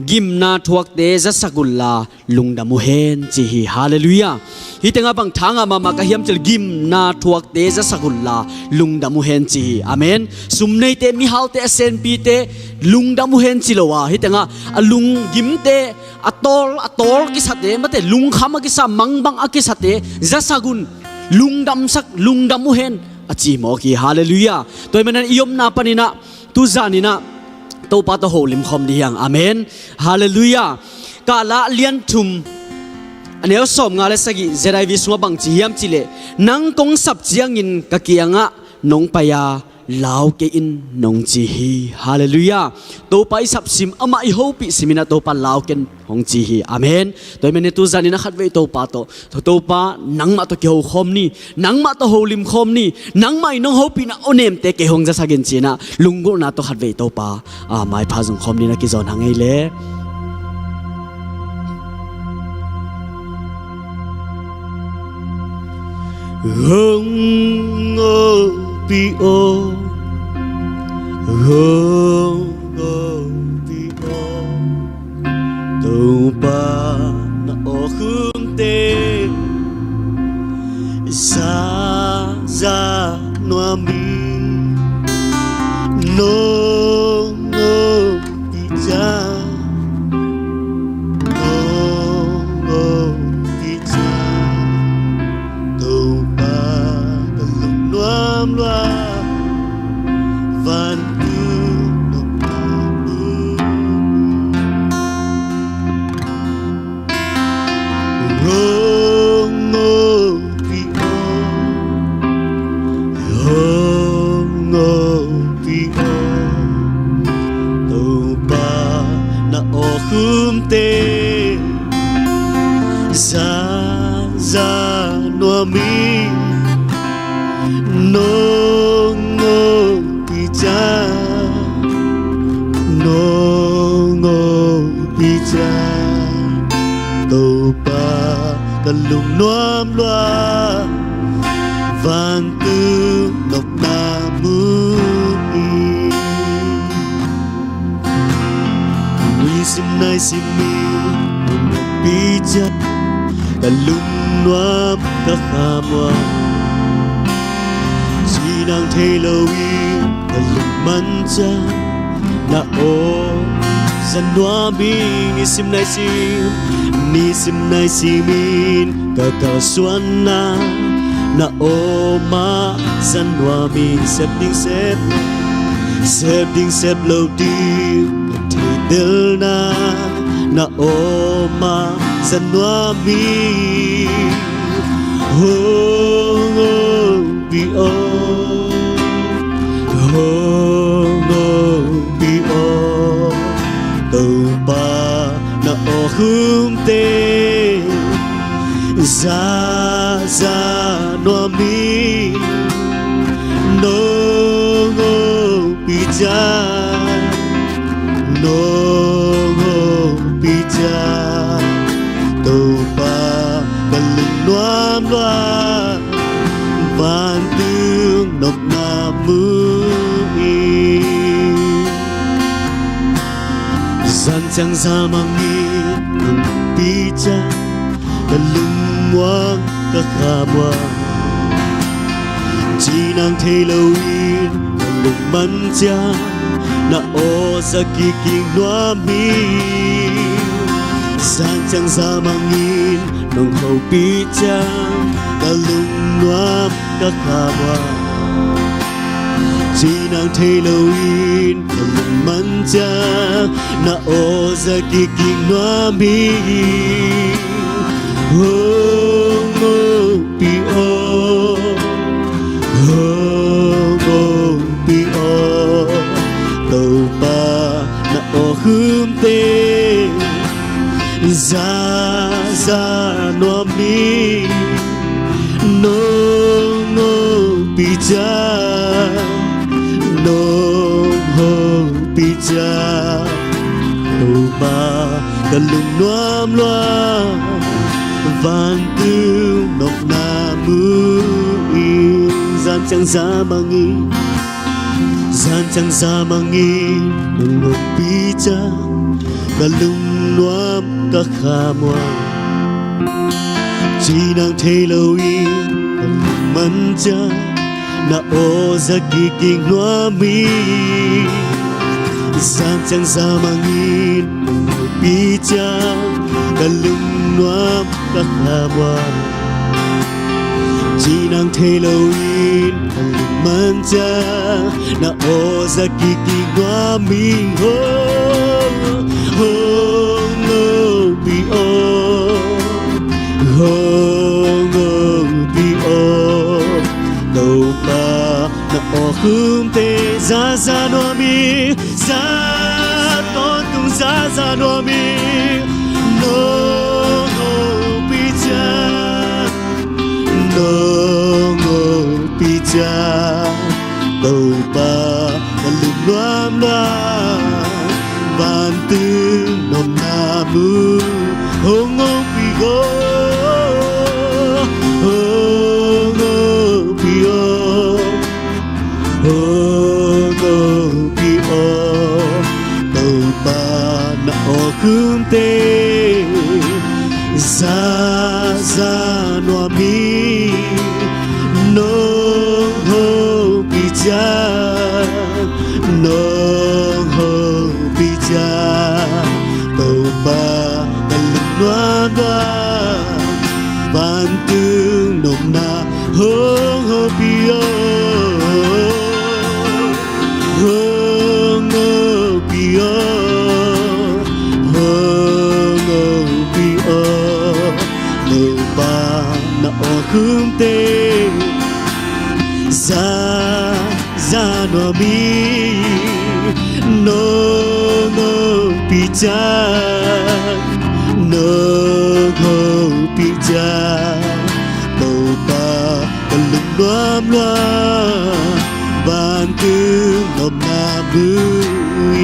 Speaker 2: กิมนาทวกเตจะสกุลลาลุงดามุเฮนจีฮีฮาเลลูยาฮิตงาบังทางามากะเฮียมจิลกิมนาทวกเตจะสกุลลาลุงดามุเฮนจีฮีอาเมนสุมเนเตมิฮาวเตเซนปีเตลุงดามุเฮนจิโลวาฮิตงาลุงกิมเตatol kisate mate lung khama kisa mangbang akisate zasagun lungdam muhen achi mo ki hallelujah toy manan iyom na panina tu zanina to pa to holim khom diang amen hallelujah ka la lian thum anel som nga le sagi zerai viswa bang chi hiam chile nang kong sap chiang in ka kianga nong paya lao ke in nong chi hi hallelujah to pai sap sim ama I hope simina to pa lao ken hong chi hi amen toy mene tu zanina khat ve to pa nang ma to ke ho khom ni nang ma to holim khom ni nang mai nong hope na onem te ke hong ja sagen china lungu na to khat ve to pa mai pha jong khom ni na ki zon hangai le hong pi o pi o tu pa na o khum te za noa mi no pi cha no pi cha tu pa ta lung noam loa van tu no pa no pi pi tu pa na o khum te za noa mi no pi cha no pi cha tu pa ta lung noam loa van tu nop na mu wi sim nai sim mi pi cha ta lung noam ta khamwa chi nang thei lo wi ta lung man cha na o san noa mi ni sim nai simin ka ka suan na o ma san noa mi sep ding sep lo di ka thei del na o ma san noa mi pi o pi o tu pa na o khum te za noa mi no pi cha no pi cha tu pa ka lung noam loa van tương nộp na mưa gian chẳng ra mang nghi pi cha ta lung ngoan ta kha ngoan chỉ nàng thấy lâu in ta lung man cha na o sa ki king noa mi gian chẳng ra mang nghi nong hậu pi cha ta lung noam ta kha ngoan จีนางเทโลอินมันจะนาโอจะกิกิงนัวมีโอ้โมปีโอโอ้โมปีโอตัวปานาโอฮึมเตซาซาโนมีโนโนปีจาโนโฮปีจาตัวปากะลุงนวมลววันตูนกนามูอิซันจังซามังอีซันจังซามังอีนกปีจากะลุงนวมกะขามวจีนางเทโลอีมันจะนาโอจะกิกิงนัวมีซันจังซามังอีปีจากะลุงนวมกะขามวจีนางเทโลอีมันจะนาโอจะกิกิงนัวมีโฮโฮโนปีโอโฮโนปีโอโนปานาโอฮึมเตซาซาโนมีซาโตตุซาซาโนมีโนโนปีจาโนโนปีจาโนปากะลุงนวมลาบันตึงนมนามูโฮงงปีโกโฮงงปีโอโฮงงปีโอตัวปานาโอคุมเตซาซาโนมีโนโฮปีจาโนโฮปีจาตัวปากะลุงนวมลาบันตึงนมนาโฮโฮปีโอโฮโงปีโอโฮโงปีโอตัวปานาโอคุมเตซาซาโนมีโนโนปีจาโนโนปีจาตัวปากะลุงนวมลาบันตึงนมนาบุย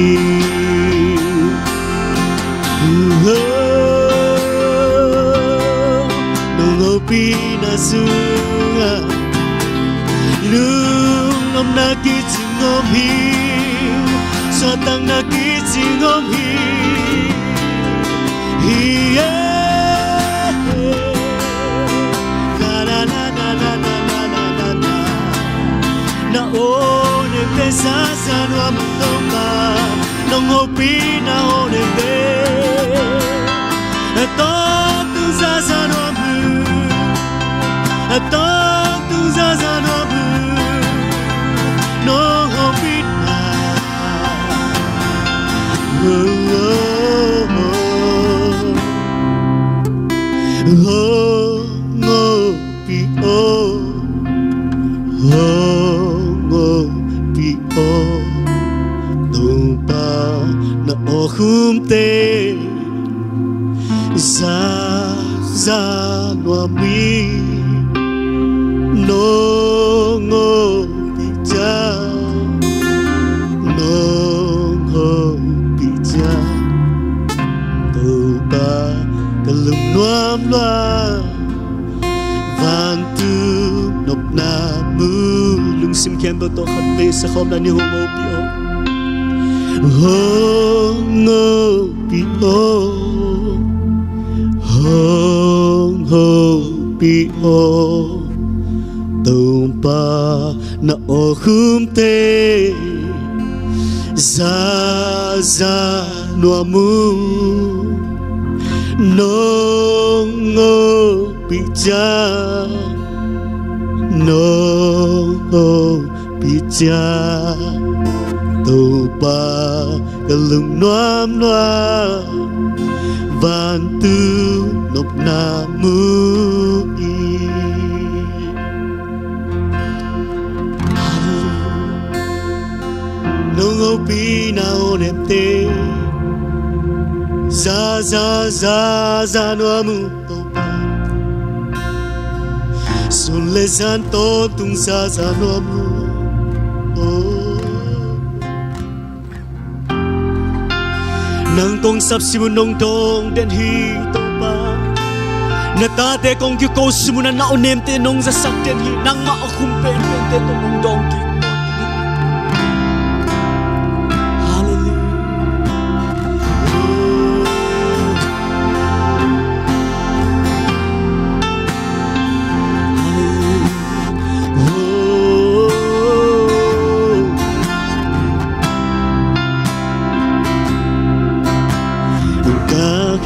Speaker 2: โฮโนโงปีนาซุลุงนมนากิจิงอมฮีสวตังนากิจิงอมฮีฮีเยลาลาลาลาลาลาลาลาลานาโอเนเตซาซาโนมโตปานงโอปีนาโอเนเตโตตุซาซาโนบุโตตุซาซาโนบุโนโอปีนาโอ้โฮโงปีโอโฮโงปีโอตัวปานาโอคุมเตซาซาโนมีโนโงปีจาโนโงปีจาตัวปากะลุงนวมลาวันตูนบนามูลุงซิมแคมเบลโตขัดเวสคอมลานิโฮโมปิโอโฮโงปิโอโฮโงปิโอตัวปานาโอคุมเตซาซาโนมู nongo pija nongo pija
Speaker 3: cha tàu ba cả lùng noam noa van tư nộp na mu i nông âu pi nào nẹp tê za za za za noa mu tàu ba sun le san to tung sa sa noa mu nang kong sap simunong dong den hi to pa na ta te kong ki ko simuna na onem te nong za sak den hi nang ma akhum pen pen te to nong dong ki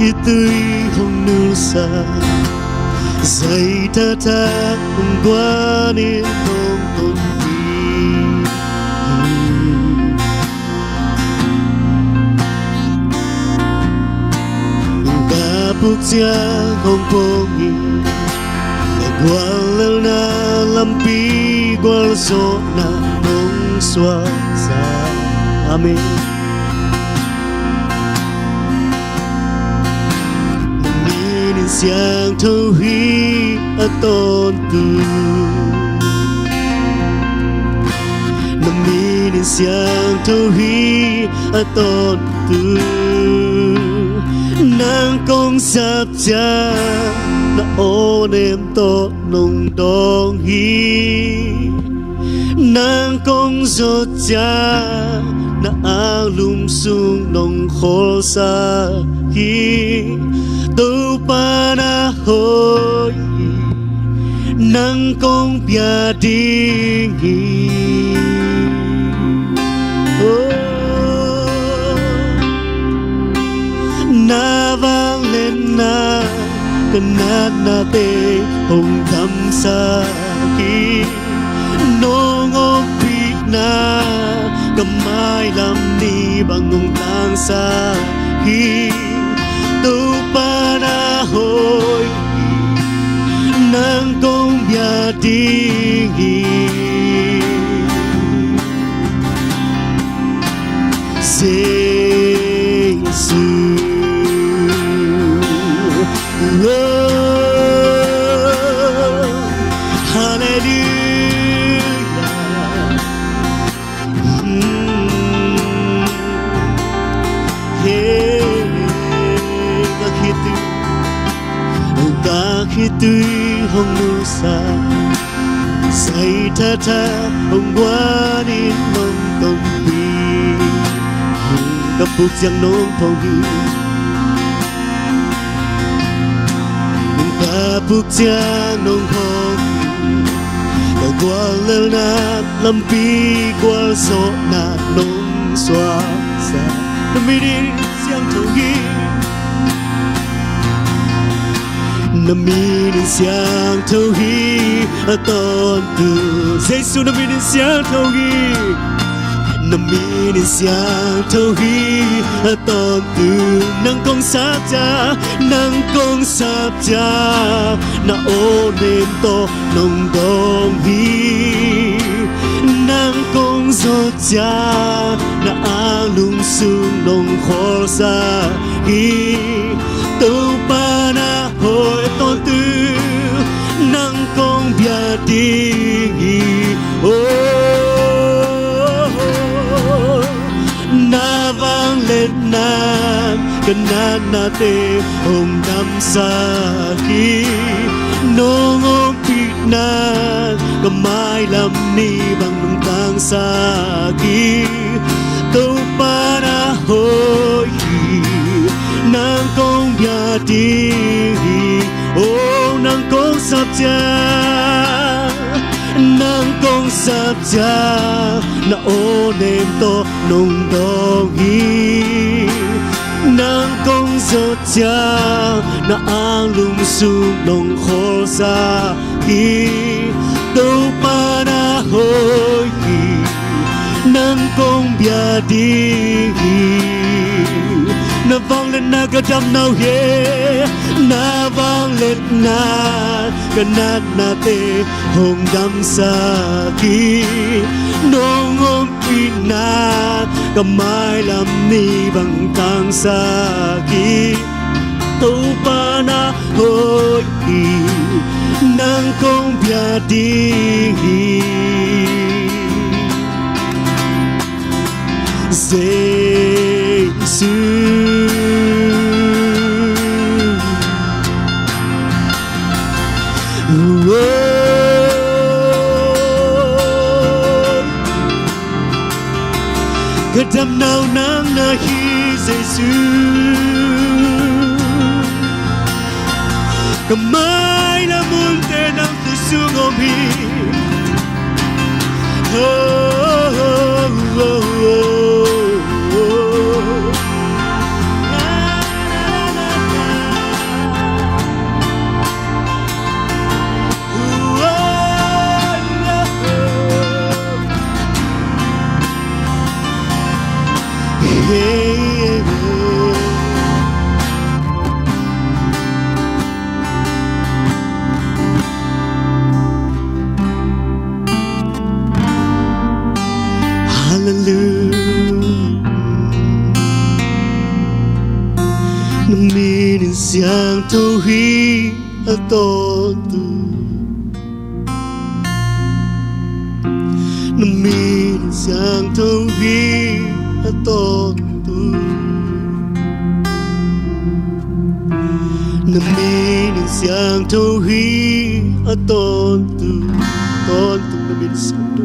Speaker 3: khi tươi không nêu xa dây ta ta không qua nên không tồn vì ta buộc ra không vô nghi là qua lâu na làm pi qua gió na nông xóa xa amen siang thâu hi ở tôn từ năm mi nên siang thâu hi ở tôn từ nàng công sắp cha na ô đêm to nồng đong hi nàng công giọt cha na lum sung nồng khổ xa hi tu pa na hoi nang kong bia ding na vang lên na kanat na te hong tham sa ki no ngok pi na kamai lam ni bangong tang sa ki tu pa na hoi nang kong bia ding Jesus khi tươi hồng nụ xa say tha tha hồng qua đi mong tông bi gặp buộc giang nông phong hi ta buộc giang nông phong hi qua lơ na lâm pi qua gió na nông xóa xa nằm mi đi giang thâu hi nằm mi đến siang thâu hi ở tôn từ Giêsu nằm mi đến siang thâu hi nằm mi đến siang thâu hi ở tôn từ nang công sáp cha na ô đêm to nồng đong hi nang công giọt cha na lung sung nồng khổ xa hi tu pa na hồi tôn tư nang công bia đi na vang lên na kana na te hồng đam sa khi no ngom pi na kamai lam ni bang nung tang sa khi tu pa na hồi nang công bia đi nang công sắp cha na ô đêm to nồng đong hi nang công giọt cha na lung sung nồng khổ xa hi tu pa na hoi bia đi na vang lên na cái đam nào ye na vang lên na cái na te hồng đam sa ki nong om pi na cái mai làm ni bằng tang sa ki tu pa na hoi nang kong bia đi Jesus cái đam nào nang na hi Jesus cái mai là muốn te nang tu sung om hi Siang thâu hi ở tổ tu nằm mi siang thâu hi ở tổ tu nằm mi siang thâu hi ở tổ tu nằm mi siang tu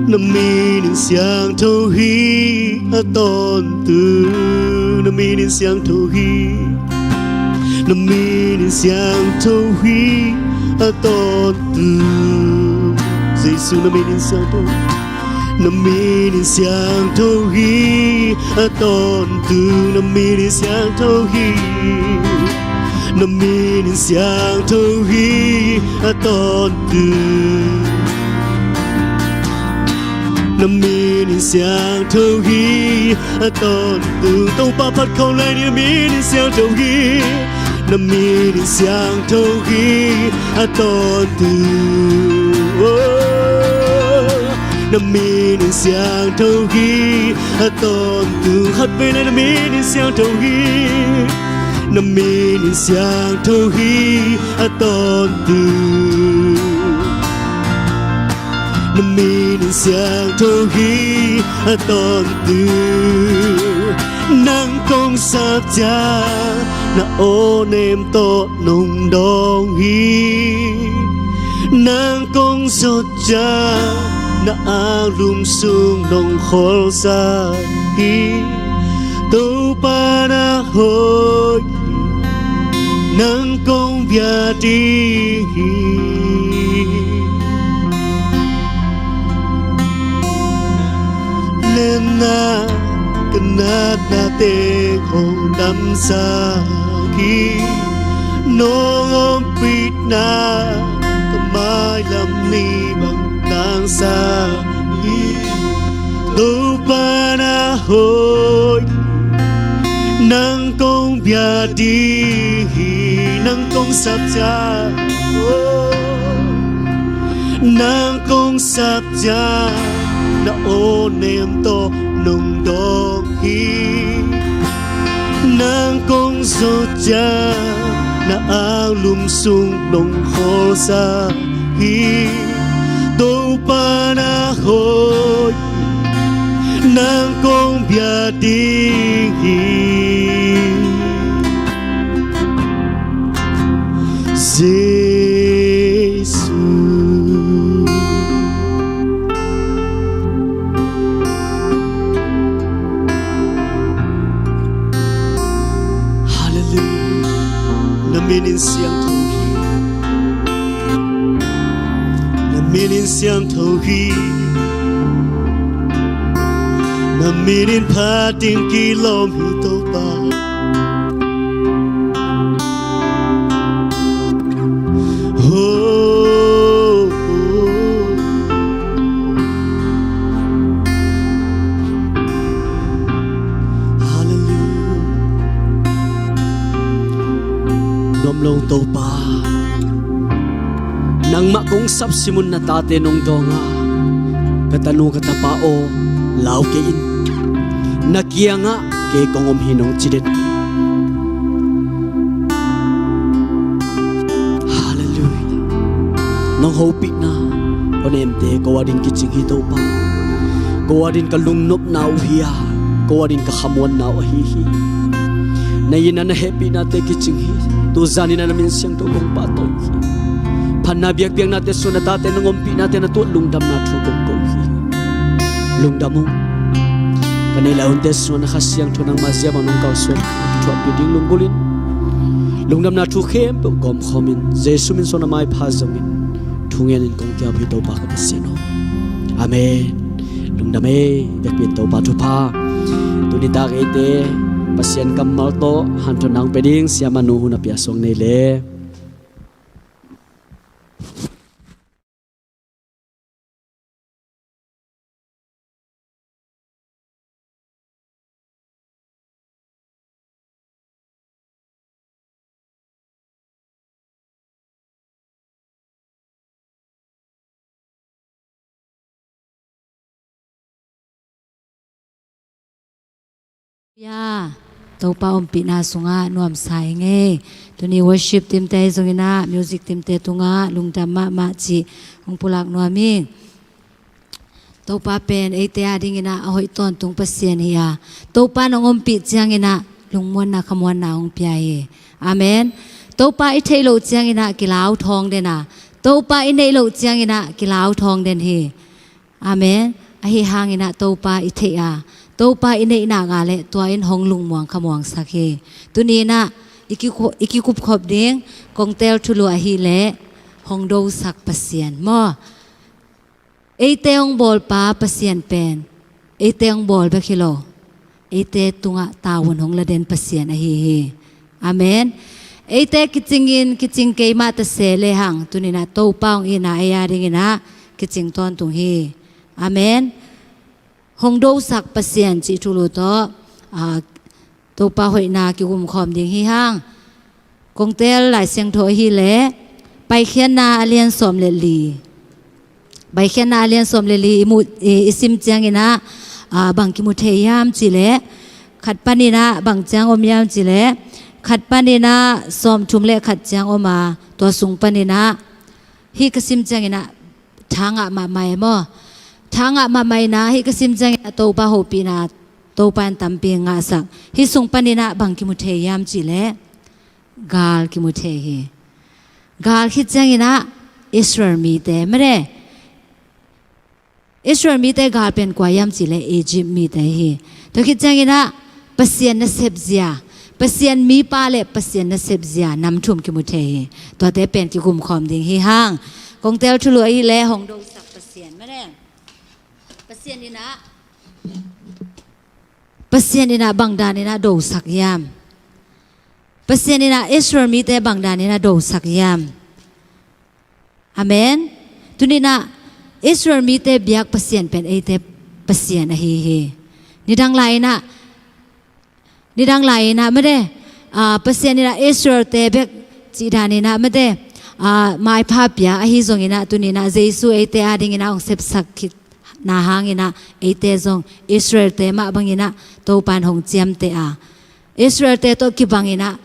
Speaker 3: nằm mi siang thâu hi ở tổ tu nằm mi siang thâu hi nằm mi siang thâu hi ở tổ tu Giêsu nằm mi siang thâu nằm mi siang thâu hi ở tổ tu nằm mi siang thâu hi nằm mi siang thâu hi ở tổ tu nằm mi siang thâu hi ở tổ tu tàu ba phát không lên nằm mi siang thâu hi nằm mi siang thâu hi ở tổ tu nằm mi siang thâu hi ở tổ tu hát bên nằm mi siang thâu hi nằm mi siang thâu hi ở tổ tu nằm mi siang thâu hi ở tổ tu nang công sa cha na ô nem to nong dong hi nang công so cha na alum sung nong khol sa hi tu pa na hoi nang công bia đi lên na na te hồng đam sa ki nong om pit na mai làm ni bằng tang sa hi tu pa na hoi nang công bia đi nang công sap cha nang công sap cha na ô nem to nong dong hi nang công so cha na alum sung nong khol sa hi tu pa na hoi nang công bia đi Giêsu Minin siang thâu hi na minin siang thâu hi na minin pha tin ki lom hi to pa
Speaker 2: topa nang makong sap simun na tate nung donga katanu katapao lau ke in nakia nga ke kongom hinong chidit hallelujah nang hopi na onemte kawadin kiching hitopa kawadin kalungnop na uhiya kawadin kahamon na uhihi na yun na happy na te kiching hi tu zani na namin siyang tukong patoy panabiyak-biyak natin so na tate nang umpi natin na tu lungdam na tukong kong hi lungdam mo kanila untes so nakasiyang to ng masya manong kauswan tuwa piding lunggulin lungdam na tukem gom khomin jesu min so na may pazamin tungyanin kong kaya pito pa kapasino amen lungdam bekpin to pa tupa tunita kaite pasien kamal to hanto nang peding siya manuhu na piasong nile
Speaker 4: ya topa ompi na sunga nuam sai nge tuni worship team te zongina music team te tunga lungdam ma chi ongpulak nuami topa pen ete adingina ahoi ton tung pasien hiya topa nong ompi chiangina lungmon na khamon na ong piae amen topa ithelo chiangina kilau thong dena topa inelo chiangina kilau thong den hi amen ahi hangina topa ithea topa ine ina gale to in hong lung muang khamwang sakhe tunina iki kup khop ding kongtel thulu a hi le hong do sak pasien mo ate ong bol pa pasien pen ate ong bol ba khilo ate tunga tawon hong laden pasien a hi amen ate kiching ke ma ta se le hang tunina topa ong ina aya ring ina kiching ton tung hi amen hong do sak pasien chi thulu to topa hoi na ki gum khom ding hi hang kongtel lai siang tho hi le pai khian na alian som le li bai khian na alian som le li mu isim chiang ina bang ki mu the yam chi le khat pani na bang chang om yam chi le khat pani na som thum le khat chang oma to sung pani na hi kasim chang ina thanga ma mai mo thanga ma mai na hi kasim jang to pa ho pi na to pan tam pi nga sak hi sung panina bang ki mu the yam chi le gal ki mu the hi gal khi jang ina Israel mi te mare Israel mi te gal pen kwa yam chi le Egypt mi te hi to khi jang ina pasien na sebzia pasien mi pa le pasien na sebzia nam thum ki mu the hi to te pen ki kum khom ding hi hang kong tel thulu hi le hong do sak pasien mare pasien ina bangdan ina do sak yam pasien ina Israel mi te bangdan ina do sak yam amen tunina Israel mi te biak pasien pen ete pasien a hi nidang lai na made pasien ina Israel te bek chi danina made mai pha pya a hi zong ina tunina Jesu ete ading ina ong sep sak na hangina ete zong Israel te ma bangina to pan hong chiam te Israel te to ki bangina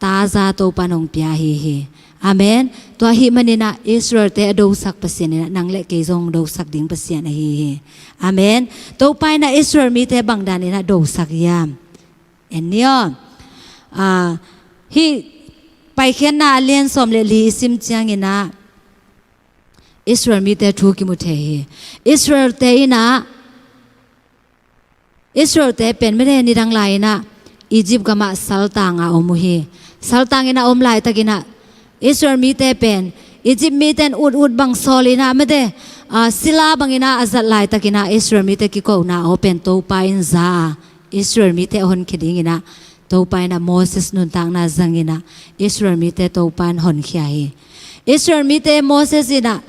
Speaker 4: ta za to pan hong pya hi amen to hi manina Israel te do sak pasien na nang le ke zong do sak ding pasien hi amen to pai na Israel mi te bangdan ina do sak yam enyo hi pai khen na alien som le li sim chiang ina Israel mi te thu ki mu the hi Israel te ina Israel te pen me ni dang lai na Egypt gama saltanga omu hi saltang ina om lai takina Israel mi te pen Egypt mi ten ud bang solina me de sila bangina azat lai takina Israel mi te ki ko na open to pa in za Israel mi te hon khiding ina to pa na Moses nun tang na zangina Israel mi te to pan hon khia hi Israel mi te Moses ina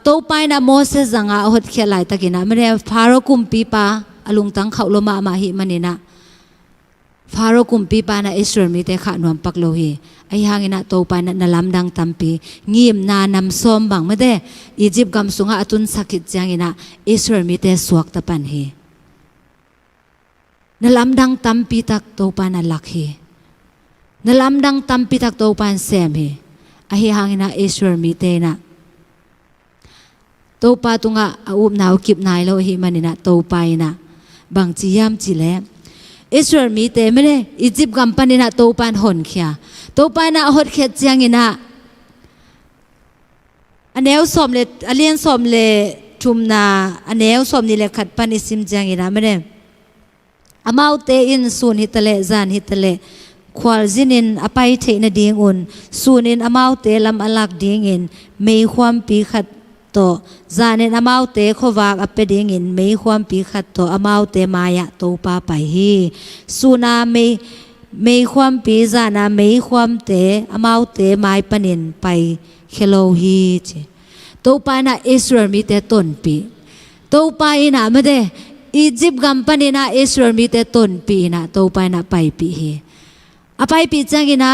Speaker 4: to pai na Moses zanga hot khelai takina mare pharo kumpi pa alung tang khauloma ma hi manina ฟาโรกุมปีปานะอิสราเอลมีแต่ขานวมปักโลฮีไอหางนะโตปานะนลำดังตัมปีงีมนานำซ้อมบังไม่ได้อียิปต์กำสุงอาตุนสักิดจังนะอิสราเอลมีแต่สวกตะปันฮีนลำดังตัมปีตักโตปานะลักฮีนลำดังตัมปีตักโตปานเซมฮีไอหางนะอิสราเอลมีแต่นะโตปาตุงะอุบนาวกิบนายโลหิมันนะโตไปนะบางจียามจีเลอิสราเอลมีแต่ไม่ได้อียิปต์กัมปันนะโตปานหนเขียโตปานะหดเขียจังนะอันเนวสมเลอเลียนสมเลชุมนาอันเนวสมนี่เลขัดปันอิสิมจังนะไม่ได้อามาเตอินซูนฮิตเลจานฮิตเลควาลจินินอภัยเทนดีงอุนซูนินอามาเตลำอลักดีงินไม่ความปีขัดโตจานินอามาเตขวากอเปดีงินไม่ความปีขัดโตอามาเตมายะโตปาไปฮีซูนาไม่ความปีจานาไม่ความเตอามาเตไม้ปนินไปเคโลฮีเจโตปานะอิสราเอลมีแต่ต้นปีโตปาอินะไม่ได้อียิปต์กัมปนินะอิสราเอลมีแต่ต้นปีนะโตปานะไปปีฮีอภัยปีจังกินะ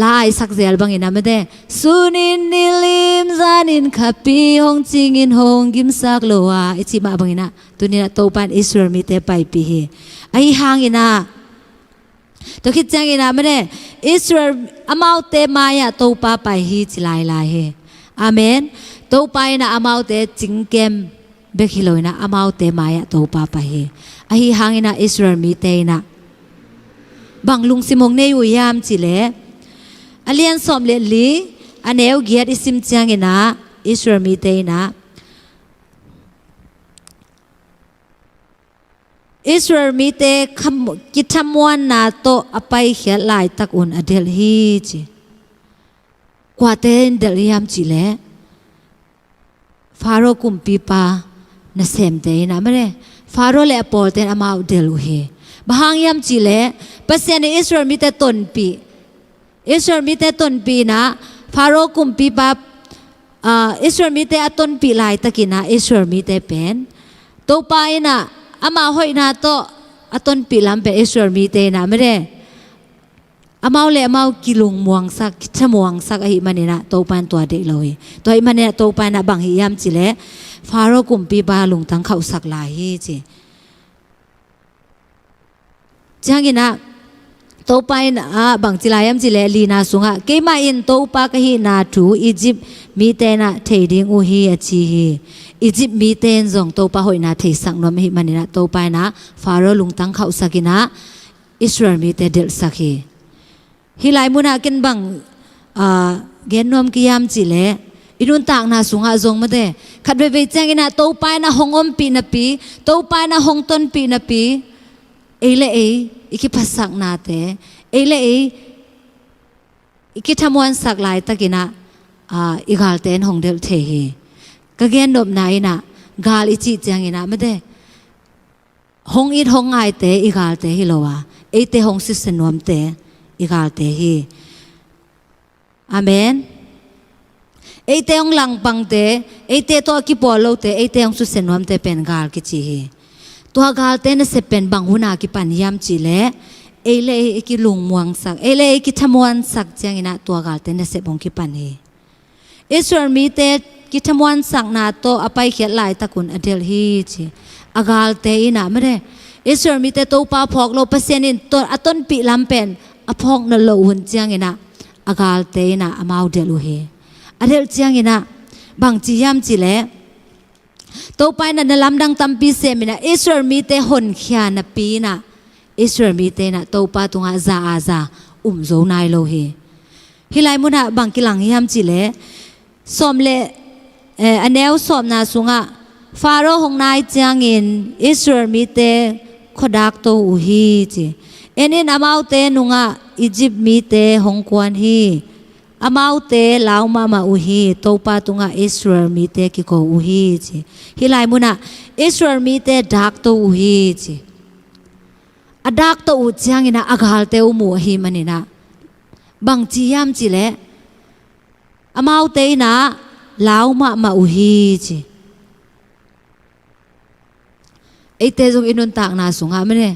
Speaker 4: ลายสักเซลบังอินะไม่ได้สุนินนิลิมจานินขับปีหงจิงินหงกิมสักโลวาอิจิมาบังอินะตัวนี้นะโตปานอิสราเอลมีแต่ไปปีฮีไอหางอินะตัวคิดจังอินะไม่ได้อิสราเอลอามาเตมายะโตปาไปฮีจิลายลายเฮอาเมนโตไปนะอามาเตจิงเกมเบคิโลนะอามาเตมายะโตปาไปฮีไอหางอินะอิสราเอลมีเตนะบางลุงสิมงเนยยามจิเลอเลียนสอมเลลีอันเอวเกียรอิสิมจังกินะอิสราเอลมีเตนะอิสราเอลมีเตคำกิจมวนนาโตอภัยเขียลายตักอุนอเดลฮีจิกว่าเตนเดลยามจิเลฟาโรกุมปีปาเนเซมเตนะไม่ได้ฟาโรเลอปอลเตนอามาอุเดลูเฮบางยามจิเลเปอร์เซ็นต์ในอิสราเอลมีแต่ต้นปีอิสราเอลมีแต่ต้นปีนะฟาโรห์กุมปีบับอิสราเอลมีแต่ต้นปีลายตะกินะอิสราเอลมีแต่เป็นตัวไปนะอามาหอยนาโตต้นปีลำเป็นอิสราเอลมีแต่นะไม่ได้อามาเลยอามากิลุงมวงสักชะมวงสักอหิมันนี่นะตัวปานตัวเด็กเลยตัวอหิมันเนี่ยตัวปานนะบางหิยามจิเลฟาโรห์กุมปีบาลุงตั้งเขาสักหลายฮีจิจังกินะโตไปนะบางจิลายมจิเลลีนาสุงะเกมาอินโตปากะฮีนาทูอียิปต์มีเตนะเทดิงอูฮีอชีฮีอียิปต์มีเตนจงโตปะหอยนาเทสังนมหิมันนะโตไปนะฟาโรห์ลุงตั้งเขาสักินะอิสราเอลมีเตเดลสักฮีฮิไลมุนากินบังเกนนวมกิยามจิเลอินุนตากนาสุงะจงมาเดขัดไปจังกินะโตไปนะหงอมปีนะปีโตไปนะหงต้นปีนะปีเอเลเออีกภาษาหน้าเตเอเลเออีกทำวันสักหลายตะกินะอีกาลเตนหงเดลเทฮีก็เกนดบนายนะกาลอิจิจังอินะไม่ได้หงอีหงไอเตอีกาลเตฮิโลวาเอเตหงสิสนวมเตอีกาลเตฮีอาเมนเอเตหงหลังปังเตเอเตตัวกิปอโลเตเอเตหงสิสนวมเตเป็นกาลกิจิฮีตัวกาลเตนเสเป็นบางหุนากิปันยามจิเลเอเลเอกิลุงมวงสักเอเลเอกิทมวนสักจังอินะตัวกาลเตนเสบงกิปันเฮอิสราเอลมีเตกิทมวนสักนาโตอภัยเขียนลายตะกุนอเดลฮีจิอากาลเตอินะไม่ได้อิสราเอลมีเตโตปาพอกโลเปเซนินตัวต้นปีลำเป็นอพอกนโลหุ่นจังอินะอากาลเตอินะอมาอุเดลูเฮอเดลจังอินะบางจิยามจิเลโตไปนั่นลำดังตัมปีเซมินะอิสราเอลมีเตหนขยานปีนะอิสราเอลมีเตนะโตปาตุงอาซาโซนายโลเฮฮิไลมุนะบางกิลังยามจิเลสอมเลอันเนวสอมนาสุงะฟาโรห์ของนายจางอินอิสราเอลมีเตขดักโตอุฮีจิเอ็นอามาเตนุงะอียิปต์มีเตหงกวนฮีอามาเตลาวมาอุฮีโตปาตุงะอิสราเอลมีเตกิโกอุฮีจิฮิไลมุนะอิสราเอลมีเตดักโตอุฮีจิอดักโตอุจางอินะอากาลเตอุมูฮีมันอินะบางจียามจิเลอามาเตนะลาวมาอุฮีจิไอเตจงอินุนตากนาสุงะมันเนี่ย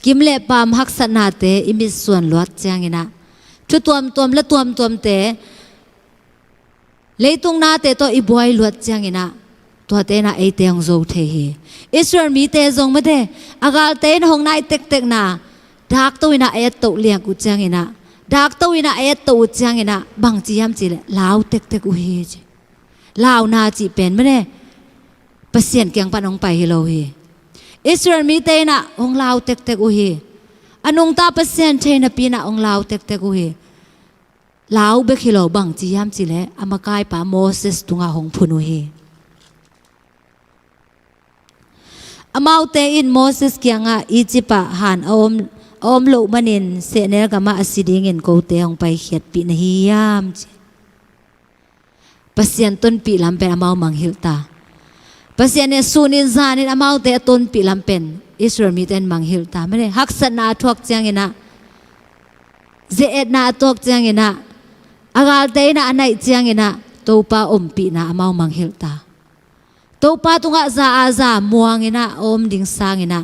Speaker 4: กิมเล่ปามฮักษณาเตอิมิส่วนลวดเจียงอินะชุดตัวมและตัวมเตเลยตรงนาเตตัวอีบวยลวดเจียงอินะตัวเตนะไอเตียงโจเทฮีอิสราเอลมีเตจงไม่ได้อากาศเตนหงนายเต็กนาดักตัวอินะเอตตัวเลียงกุเจียงอินะดักตัวอินะเอตตัวเจียงอินะบางจียมจีเลลาวเต็กอุเฮจีลาวนาจีเป็นไม่ได้เปอร์เซ็นต์เกียงปันองไปฮิโลฮีอิสราเอลมีเตนะองลาวเต็กอุเฮอันองตาเปอร์เซ็นต์เทนปีนะองลาวเต็กอุเฮลาวเบคิโลบางจียมจีเลอามากายปาโมเสสตุงาหงพุนุเฮอามาเตอินโมเสสเกียงอ่ะอียิปต์หันอมโลมันินเสเนลกามาอสิดิงินโกเตองไปเขียดปีนหิยามปัสยันต้นปีลำเป็นอามามังฮิลตาปัสยันเนี่ยซูนินซานินอามาเตต้นปีลำเป็นอิสราเอลมีเตนมังฮิลตาไม่ได้ฮักษณาทวกเจียงอินะเจเอ็ดนาทวกเจียงอินะอากาศเตนะอันไหนเจียงอินะตัวป้าอมปีนะอามามังฮิลตาตัวป้าตุงอาซามัวงินะอมดิ่งสางินะ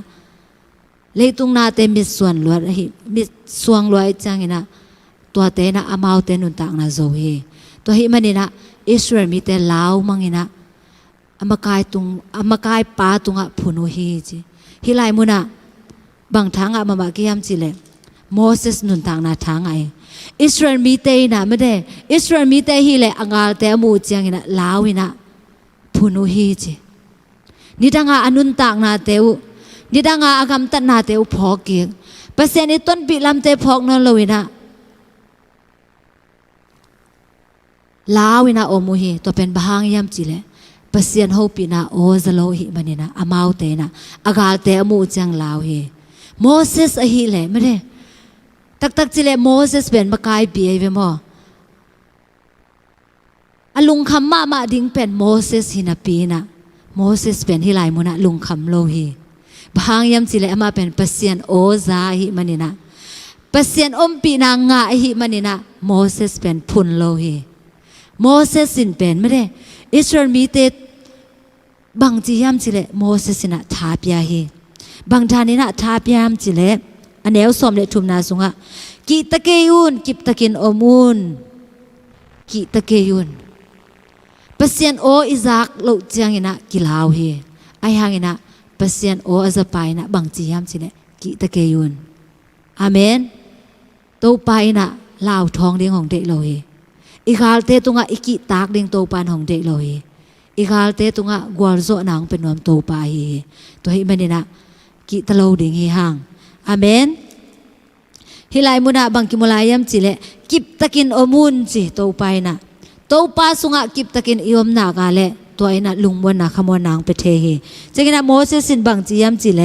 Speaker 4: เลยตุงนาเตมิส่วนลวดมิส่วงลวดจังงินะตัวเตนะอามาวเตนุนต่างนะโจเฮตัวหิมันนี่นะอิสราเอลมีเตลาวมังงินะอามากายป้าตุงอาพุนุฮีจีฮิไลมุนะบางทางอามาบากิยามจีเลโมเสสนุนต่างนะทางไออิสราเอลมีเตนะไม่ได้อิสราเอลมีเตฮิเลอังกาเตมูจังงินะลาวหินะพุนุฮีจีนี่ดังอาอนุนตากนาเตวนี่ดังอาอากำตัดนาเตวพอเกียงเปอร์เซ็นต์ในต้นปีลำเตพอกนนลวินะลาวินะโอมุฮีตัวเป็นบางยามจีเลเปอร์เซ็นต์หูปีนะโอซาโลหิมันนี่นะอามาวเตนะอากาเตอมูจังลาวฮีโมเสสอหิเลไม่ได้ตักจีเลโมเสสเป็นมากายปีไอเวมออลุงคำมาดิ่งเป็นโมเสสหินาปีนะโมเสสเป็นฮิไลมุนะลุงคำโลฮีบางยามสิเลมาเป็นเปอร์เซียนโอซาหิมันนี่นะเปอร์เซียนอมปีนางาหิมันนี่นะโมเสสเป็นพุนโลฮีโมเสสสินเป็นไม่ได้อิสราเอลมีเตบางจียามสิเลโมเสสนะทาปยาฮีบางทานี่นะทาปยามสิเลอันเอวสมเลทุมนาสุงะกิตะเกยุนกิบตะกินอมุนกิตะเกยุนเปอร์เซียนโออิซักโลเจียงอินะกิลาวเฮไอฮังอินะเปอร์เซียนโออาซาไปนะบางจียามสิเนี่ยกิตะเกยุนอาเมนตัวไปนะลาวทองเดียงของเด็กเราเฮอีกาลเตตุงะอิกิตากเดียงตัวปานของเด็กเราเฮอีกาลเตตุงะกวาลโซนางเป็นนวมตัวไปเฮตัวฮิมันนี่นะกิตะโลเดียงเฮฮังอาเมนฮิไลมุนะบางกิมุลายามจิเลกิบตะกินอมุนจิตัวไปนะตัวป้าสุงะกิบตะกินอิอมนากาเลตัวไอ้น่ะลุงวันน่ะขโมยนางไปเทหีจะกินน่ะโมเสสินบางจียมจีเล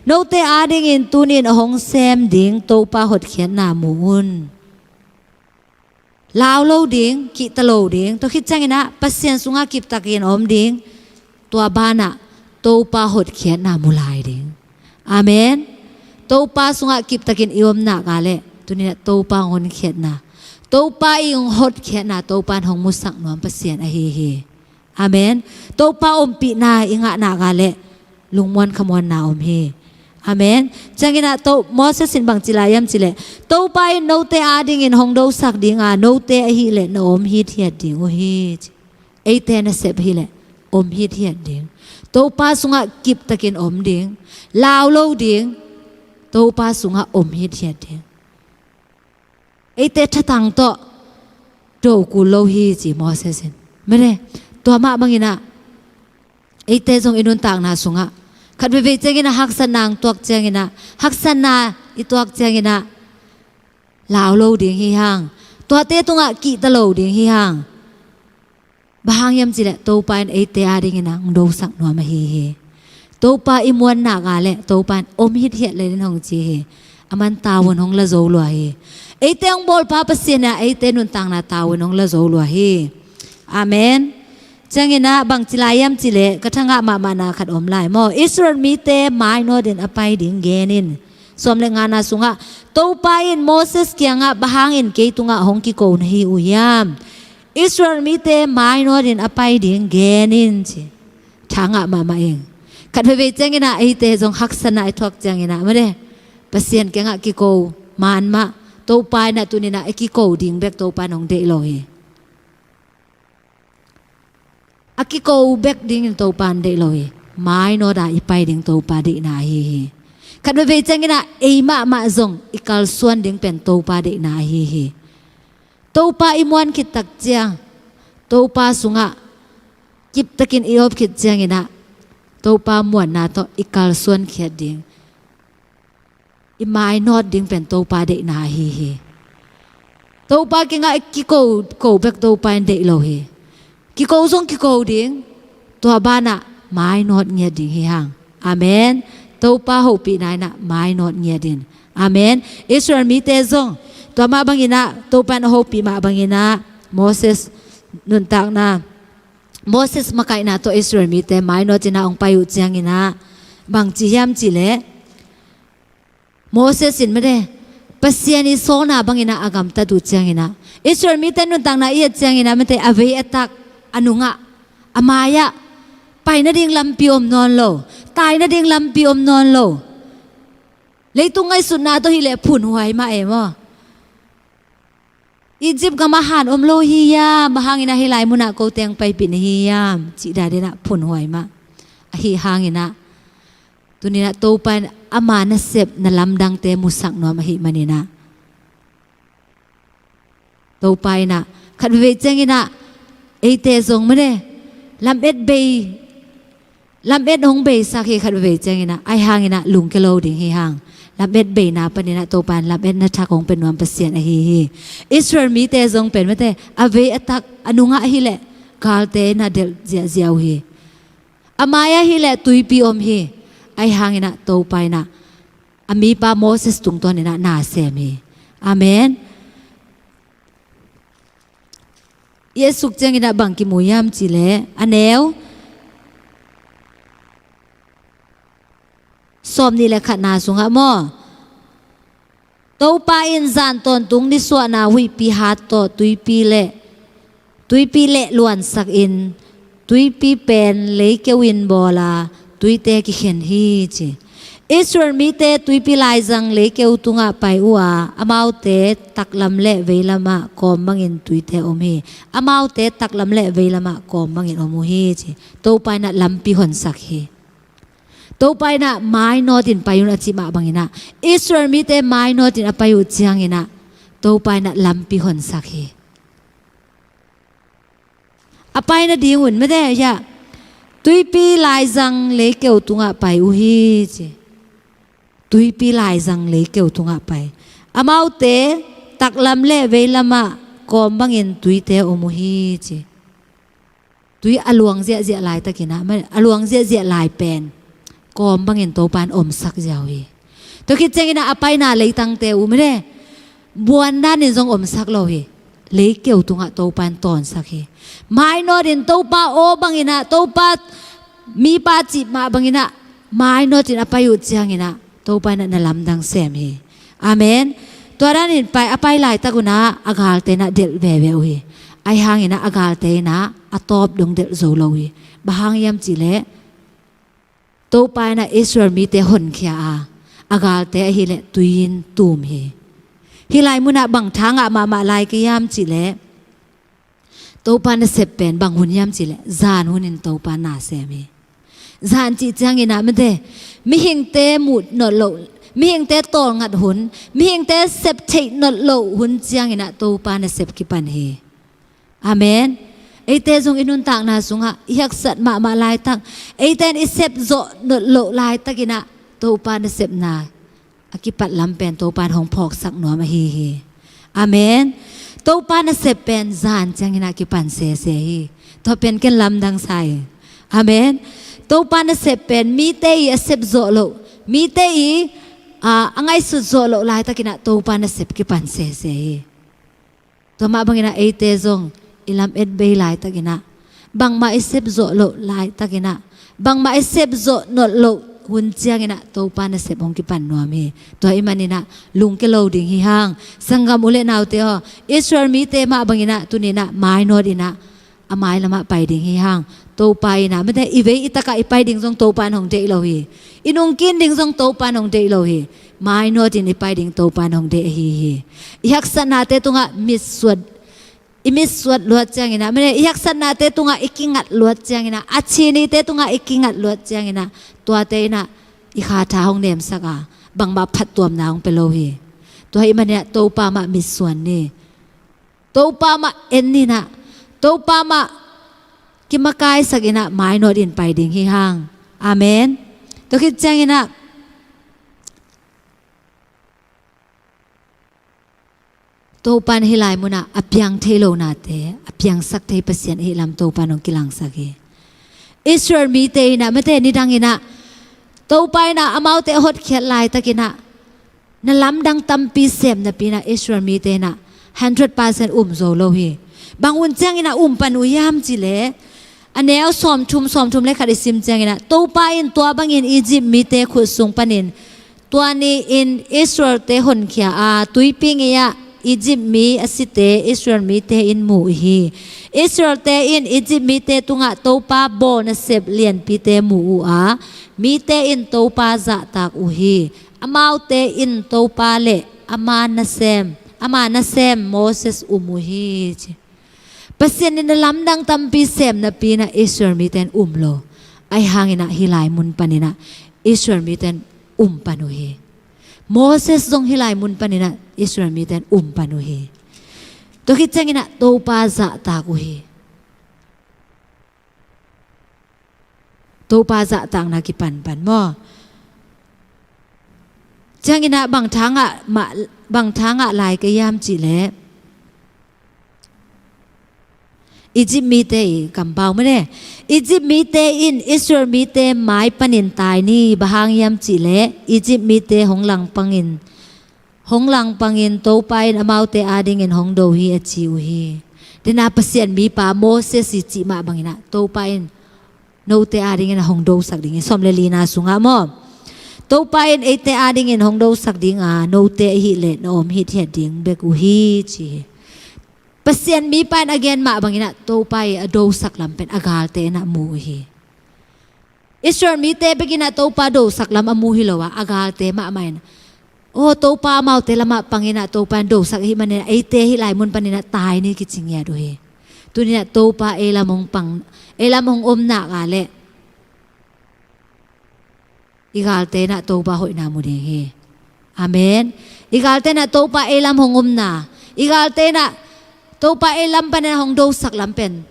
Speaker 4: โนเตอาดิงินตูนินหงแซมดิงตัวป้าหดเขียนหน้ามูนลาวโลดิงกิตะโลดิงตัวคิดจังไงนะปัสเซียนสุงะกิบตะกินอมดิงตัวบ้านน่ะตัวป้าหดเขียนหน้ามูลายดิงอาเมนตัวป้าสุงะกิบตะกินอิอมนากาเลตัวนี้น่ะตัวป้าหดเขียนหน้าตัวป้าอิงหดเขียนหน้าตัวป้าหงมุสักนวมปัสเซียนอะเฮเฮอาเมนตัวป้าอมปีนาอิงะนากาเลลุงมวนขมวนนาอมเฮอาเมนจังกินะตัวมอสสินบังจิลายมจิเลตัวป้าโนเตอาดิงินหงดาวสักดิงาโนเตอหิเลนอมฮิเทียดิงโอเฮไอเตนะเซบฮิเลอมฮิเทียดิงตัวป้าสุงะกิบตะกินอมดิงลาวโลดิงตัวป้าสุงะอมฮิเทียดิงไอเตทะตังโตโดกูโลฮีจิมอสสินไม่ได้ตัวมาบางอินะไอเตจงอินุนต่างนาสุงะขัดไปเจงินะฮักษนางตัวเจงินะฮักษนาอีตัวเจงินะลาวโลดิ่งฮิฮังตัวเตตุงะกิตะโลดิ่งฮิฮังบางยามจิเลตัวไปไอเตอาดิ่งนะงดูสักนัวมาฮีตัวไปอิมวนนากาเลตัวไปอมฮิตเฮียเลยนหงจีอามันตาวันหงละโจลัวฮีไอเตองบอลพาปเสียนะไอเตนุนต่างนาตาวันหงละโจลัวฮีอาเมนจังเงินะบางจิลายมจิเลกระทั่งมานาขัดอมลายมออิสราเอลมีเตไม้โนเดนอภัยดิ่งเกนินสมเลงานาสุงะตัวไปอินโมเสสเกียงะบางอินเกตุงะหงกิโกนฮิอุยามอิสราเอลมีเตไม้โนเดนอภัยดิ่งเกนินจิทางะมาเองขัดไปจังเงินะไอเตจงฮักษณะไอทอกจังเงินะไม่ได้ pasien ke nga ki ko man ma to pa na tu ni na ki ko ding bek to pa nong de lo hi aki ko bek ding to pan de lo hi mai no da i pai ding to pa de na hi khat ve chang ina e ma zong ikal suan ding pen to pa de na hi to pa imwan ki tak chiang to pa sunga kip takin iop khit chiang ina to pa muan na to ikal suan khiat ding i mai not ding pen to pa de na hi to pa ki nga ki ko bek to pa de lo hi ki ko zong ki ko ding to ba na mai not nge ding hi hang amen to pa ho pi nai na mai not nge din amen Israel mi te zong to ma bangina to pa na ho pi ma bangina Moses nun tak na Moses makai na to Israel mi te mai not na ong payu chiang ina bang chi hiam chi le Moses in mede pasiani sona bangina agam ta du chiang ina Israel mi te nun tak na ia chiang ina mete ave attack anunga amaya pai na ding lampiom non lo tai na ding lampiom non lo leitung ngai sunna to hi le phun huai ma emo Egypt ka mahan lo hi ya mahangina hilai muna ko teng pai pin hi ya chi da de na phun huai ma a hi hangina tunina to pan ama na sep na lamdang te musak no ma hi manina to pai na khat ve chengina eite zong mane lam et be lam et hong be sakhi khat ve chengina ai hangina lung ke lo ding hi hang lam et be na panina to pan lam et na thak hong pen wam pasien a hi Israel mi te zong pen mate ave atak anunga hi le kal te na del zia ziaw hi amaya hi le tuipi om hi ai hangina to pai na ami pa Moses tung ton ina na sem hi amen Yesuk chang ina bang ki muyam chile aneu som ni le khatna sunga mo to pa in zan ton tung ni so na hui pi hat to tui pi le luan sak in tui pi pen le ke win bola tui te ki khen hi chi Israel mi te tui pi lai jang le ke utunga pai uwa amau te taklam le veilama kom bangin tui te omi amau te taklam le veilama kom bangin omu hi chi to pai na lampi hon sak hi to pai na mai no tin payun achi ma bangina Israel mi te mai no tin apayu chiang ina to pai na lampi hon sak hi apai na dingun me de ya tui pi lai jang le ke utunga pai u hi chi tui pi lai jang le ke utunga pai amau te taklam le veilama kom bangin tui te omu hi chi tui aluang zia lai takina aluang zia lai pen kom bangin to pan om sak jawi to ki chengina apai na leitang te u mre buan na ni jong om sak lo hi le keu tunga to pan ton sak hi mai no din to pa o bangina to pa mi pa chi ma bangina mai no tin apayu chiangina to pa na lamdang sem hi amen to ran in pai apai lai taguna agal te na del ve ve hi ai hangina agal te na atop dong del zo lo hi bahang yam chi le to pai na Israel mi te hon khia agal te hi le tuin tum hi hilai muna bang thanga ma lai ke yam chi le to pa na sep pen bang hun yam chi le zan hunin to pa na se mi zan chi chang ina me de mi hing te mut no lo mi hing te tol ngat hun mi hing te sep thei no lo hun chang ina to pa na sep ki pan hi amen eite jong inun tak na sunga yak sat ma lai tak eiten isep zo no lo lai takina to pa na sep na akipat lampen to pan hong phok sak no ma hi amen to pan na sep pen zan chang ina ki pan se hi to pen ken lam dang sai amen to pan na sep pen mi te i sep zo lo mi te i angai su zo lo lai takina to pan na sep ki pan se hi to ma bangina eite jong ilam et bay lai takina bang ma isep zo lo lai takina bang ma isep zo no lo hun chiang ina to pa na sep ong ki pan no mi to imanina lung ke lo ding hi hang sangam ule naw te ho Israel mi te ma bangina tunina mai no dina amai lama pai ding hi hang to tô pai na mate ive itaka ipai ding song tô pan hong de lo hi inung kin ding song tô pan hong de lo hi mai no tin ipai ding tô pan hong de hi yak sana te tunga miswat imiswat luat chang ina mane yak sana te tunga ikingat luat chang ina achini te tunga ikingat luat chang ina tua te ina ikha tha hong nem saka bang ma phat tuam na hong pe lo hi to hi mane tô pa ma miswan ni tô pa ma en ni na tô pa ma kimakai sagina mai no din pai ding hi hang amen to khit chang ina tô pan hilai muna apyang thelo na te apyang sak thei pasien hi lam tô pan ong kilang sagi Israel mi te na mate ni dang ina tô pai na amau te hot khiat lai takina na lam dang tampi sem na pina Israel mi te na 100% zo lo hi bang un chang ina pan uyam chi le anel som thum le khari sim chang ina tô pai in tua bang in Egypt mi te khu sung panin tua ni in Israel te hon khia a tuiping ya Egypt mi asite Israel mi te in mu hi Israel te in Egypt mi te tunga topa bo na sep lian pi te mu a mi te in topa za tak u hi amau te in topa le ama na sem Moses umu hi pasien in lam dang tampi sem na pi na Israel mi ten lo ai hangina hilai mun panina Israel mi ten panu hi Moses dong hilai mun panina Israel mi ten panu hi to khit changina to pa za ta ku hi to pa za tang na ki pan mo changina bang thanga lai ka yam chi le Egypt mi te kambao mane Egypt mi te in Israel mi te mai panin tai ni bahang yam chi le Egypt mi te hong lang pangin to pain amau te ading in hong do hi achi u hi dina pasien mi pa Moses si chi ma bangina to pain no te ading in hong do sak ding som le lina sunga mo to pain e te ading in hong do sak ding a no te hi le nom hi the ding be ku hi chi pasien mi pan again ma bangina to pai ado saklam pen agal te na mu hi Israel mi te begina to pa do saklam amu hi lowa agal te ma main o to pa mau te lama pangina to pan do sak hi manina ai te hi lai mun panina tai ni ki chingya do hi tunia to pa elamong na ga le igal te na to pa hoi na mu de hi amen igal te na to pa elamong na igal te na to pa elam pa na hong do sak lam pen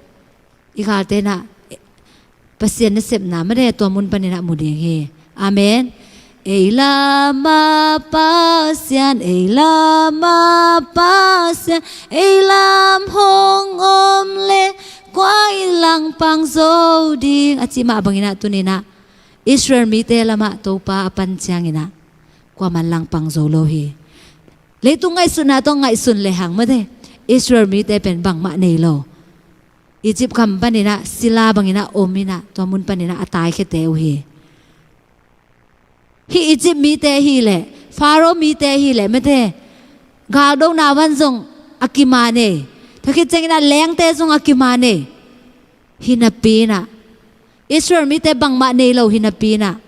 Speaker 4: ikal te na pasien na sep na mare to mun pa na mu ding he amen elama pasien elam hong le kwai lang pang zo ding achi ma bangina tunina Israel mi te lama to pa pan chiang ina kwa man lang pang zo lo hi le tu ngai sun na to ngai sun le hang ma de Israel mi te pen bang ma nei lo Egypt kam panina sila bangina omina to mun panina atai khe te hi Egypt mi te hi le Pharaoh mi te hi le me te ga do na wan zong akimane thaki chengina leng te zong akimane hinapina Israel mi te bang ma nei lo hinapina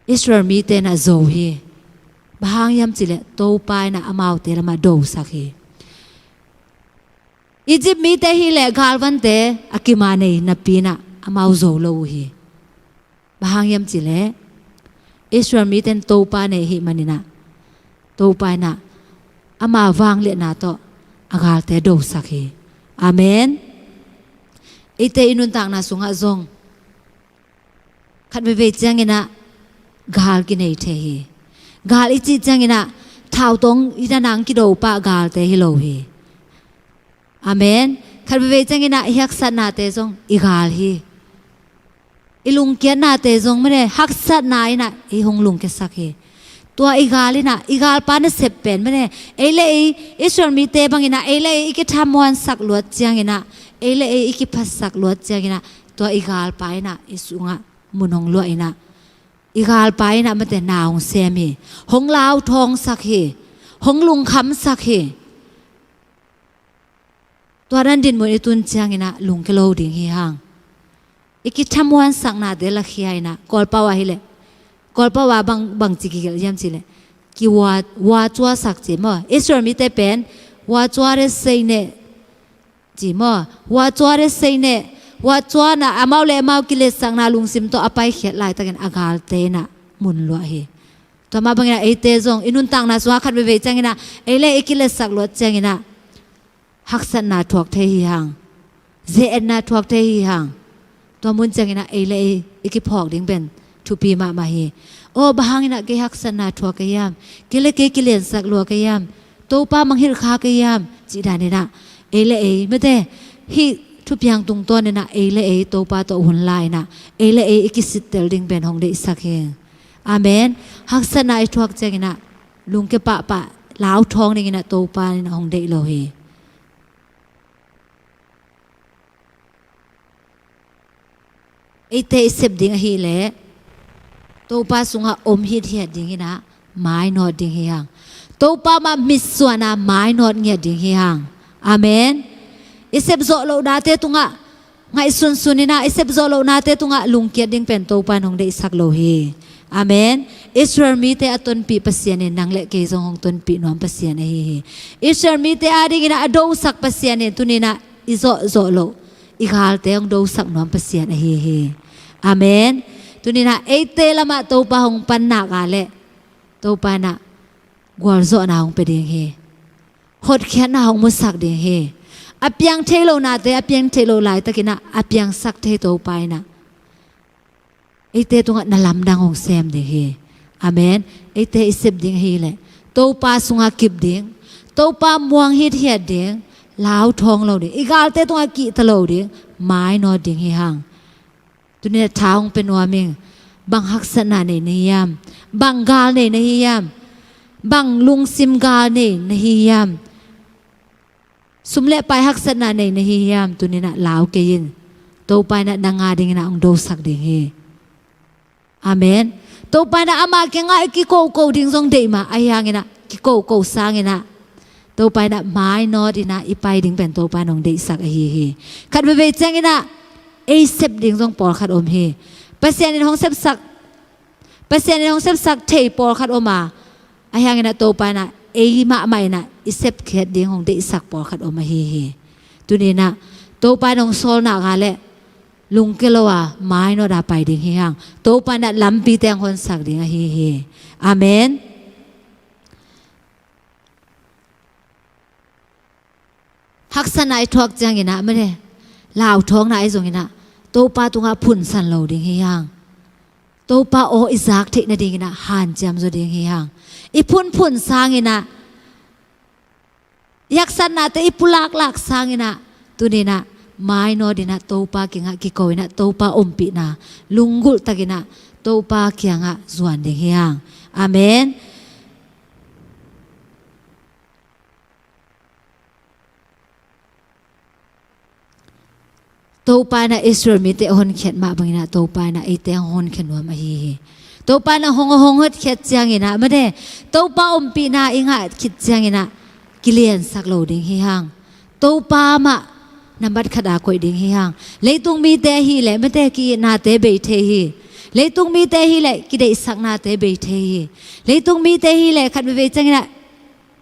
Speaker 4: Israel mi te na zo hi bahang yam chile to pai na amau te lama do sakhi Egypt mi te hi le galvan te akimane na pina amau zo lo hi bahang yam chile Israel mi ten to pa ne hi manina to pa na ama wang le na to agal te do sakhi amen ite inun tang na sunga zong khat ve changina gal ki nei the hi gal ichi changina thau tong ida nang ki do pa gal te hi lo hi amen khat ve changina hyak sat na te zong igal hi ilung kian na te zong mare hak sat na ina I hong lung ke sakhi tua igalina igal pa na sep pen mane ele Israel mi te bangina ele ki thamwan sak luat changina ele ki phasak luat changina tua igal pa ina isunga munong lo ina igal pa ina mate naung semi hong lao thong sakhi hong lung kham sakhi tua ran din mo itun changina lung ke lo ding hi hang iki thamuan sakna de la khiai na kolpa wa hile kolpa wa bang chiki gel yam chile ki wa chwa sak che mo Israel mi te pen wa chwa re sei ne ji mo wa chwa re sei ne wa chwa na amau le amau ki le sakna lungsim to apai khet lai taken agal te na mun lo hi to ma bangina ate zong inun tang na swa khat be changina ele ikile sak lo changina haksan na thok the hi hang ze en na thok the hi hang to mun changina ele iki phok ding ben thu pi ma hi o bahangina ke haksan na thok ke yam kile ke kilen sak lo ke yam to pa manghir kha ke yam chi da ne na ele mate hi thu piang tung to ne na ele to pa to hun lai na ele iki sitel ding ben hong de sak he amen haksana ai thuak chengina lungke pa lao thong ni na to pa ni hong de lo he ite sep ding hi le to pa sunga om hi thia ding na mai no ding hi hang to pa ma miswana mai no nge ding hi hang amen isep zo lo da te tunga ngai sun sunina isep zo lo na te tunga lungke ding pen to pa hong de sak lo he amen Israel mi te aton pi pasien ne nang le ke zong hong ton pi nom pasien hi Israel mi te ading ina ado sak pasien ne tunina izo zo lo igal te ong do sak nom pasien hi amen tunina ate lama to pa hong pan na ka le to pa na gwal zo na hong pe ding hi hot khat na hong mu sak ding hi apyang thelo na te apyang thelo lai takina apyang sak the to pa na ite tunga nalam dang hong sem de he amen ite isep ding hi le to pa sunga kip ding to pa muang hit hiat ding lao thong lo de igal te tunga ki talo ding mai no ding hi hang tunia thaung pen wa ming bang haksana ne niyam bang gal ne niyam bang lung sim gal ne niyam sumle pai haksana ne niyam tunina lao ke yin to pa na danga ding na ong do sak ding hi amen to pa na ama ke nga ki ko ding song de ma ayang ina ki ko sang ina to pa na mai no dina ipai ding pen to pa nong de sak hi khat be chang ina e sep ding song por khat om hi pasien in hong sep sak thei por khat oma ayang ina to pa na e ma mai na isep khet ding hong de sak por khat oma hi tunina to pa nong sol na ga le lung ke lo wa mai no da pai ding hi hang to pa na lam pi teng hon sak ding hi amen haksan ai thok jang ina mare lao thong na ai zong ina to pa tunga phun san lo ding hi hang to pa o izak the na ding ina han jam zo ding hi hang I phun sang ina yak san na te ipulak lak sang ina tunina mai no dina topa kinga ki koina topa ompi na lungul tagina topa kyanga zuan de hiang amen topa na Israel mi te hon khet ma bangina topa na ite hon khen wa ma hi topa na hong hot khet chang ina ma de topa ompi na inga khit chang ina kilian sak lo ding hi hang topa ma nambat khada koi ding hi hang leitung mi te hi le mate ki na te be the hi leitung mi te hi le ki dei sak na te be the hi leitung mi te hi le khat be chang na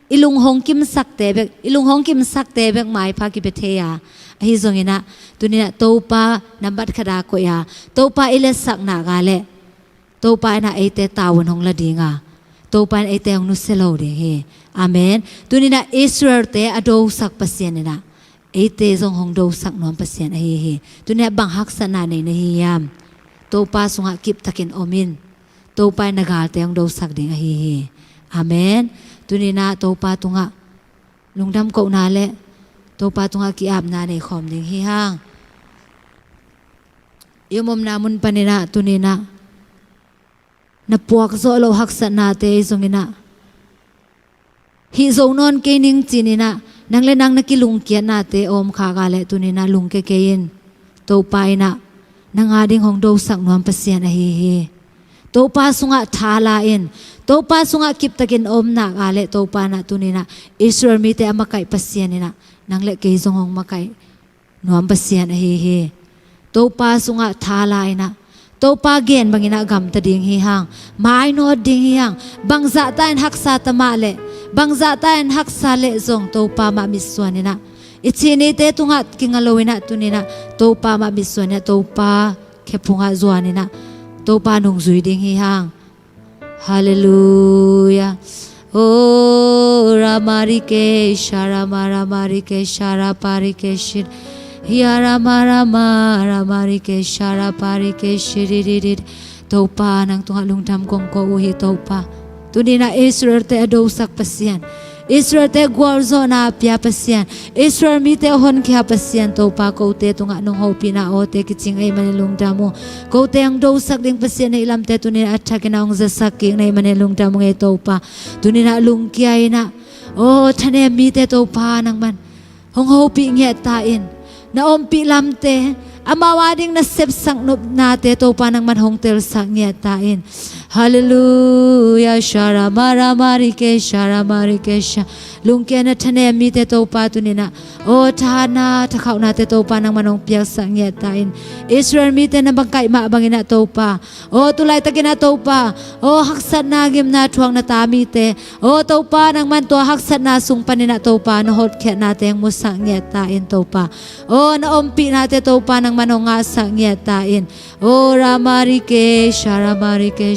Speaker 4: ilung hong kim sak te be ilung hong kim sak te be mai pha ki be the ya hi zong ina tunina topa nambat khada ko ya topa ile sak na ga le topa na ai te tawon hong la dinga topa ai te hong nu selo de hi amen tunina Israel te ado sak pasien na ate zong hong do sak nom pasien hi tunia bang hak sana nei na hi yam to pa sunga kip takin omin to pa nagal te hong do sak ding hi amen tunina to pa tunga lungdam ko na le to pa tunga ki ap na nei khom ding hi hang yomom namun panina tunina na puak zo lo hak sana te zongina hi zo non ke ning chinina nang le nang nakilung kia na te om kha ga le tunina lung ke kein to pai na nanga ding hong do sak nom pasien hi to pa sunga thala in to pa sunga kip takin om na ga le to pa na tunina Israel mi te amakai pasien ina nang le ke zong hong makai nom pasien hi to pa sunga thalai na to pa gen bangina gam ta ding hi hang mai no ding hi hang bangza tain haksa tamale bangza tain haksa le zong to pa ma miswanina ichini te tunga kingalowina tunina to pa ma miswanina to pa kepunga zuanina to pa nung zui ding hi hang hallelujah oh ramarike shara maramarike shara parike shir Hiara mara mara marike shara parike shiririd topa nang tunga lungdam kong ko uhi topa tuni na Israel te adosak pasian Israel te gwarzo na apya pasian Israel mi te hon kya pasian topa ko te tunga nung hopi na o te kiching ay manilungdam mo ko te ang dosak ding pasian na ilam te tuni na atsakin na ang zasaking na manilungdam mo ngay topa tuni na lungkiay na o tane mi te topa nang man hong hopi ngetain na ompi lamte amawading na sepsang nup nate to pa nang manhong tel sang ngetain hallelujah shara mara marike lungke na thane mi te to pa tunina o thana thakau na te to pa nang manong piak sang ngetain Israel mi te na bangkai ma bangina to pa o tulay tagina to pa o haksat na gim na thuang na tami te o to pa nang man to haksat na sung panina to pa no hot khet na te ang musang ngetain to pa o na ompi na te to pa nang manong asa ngetain o ramarike shara marike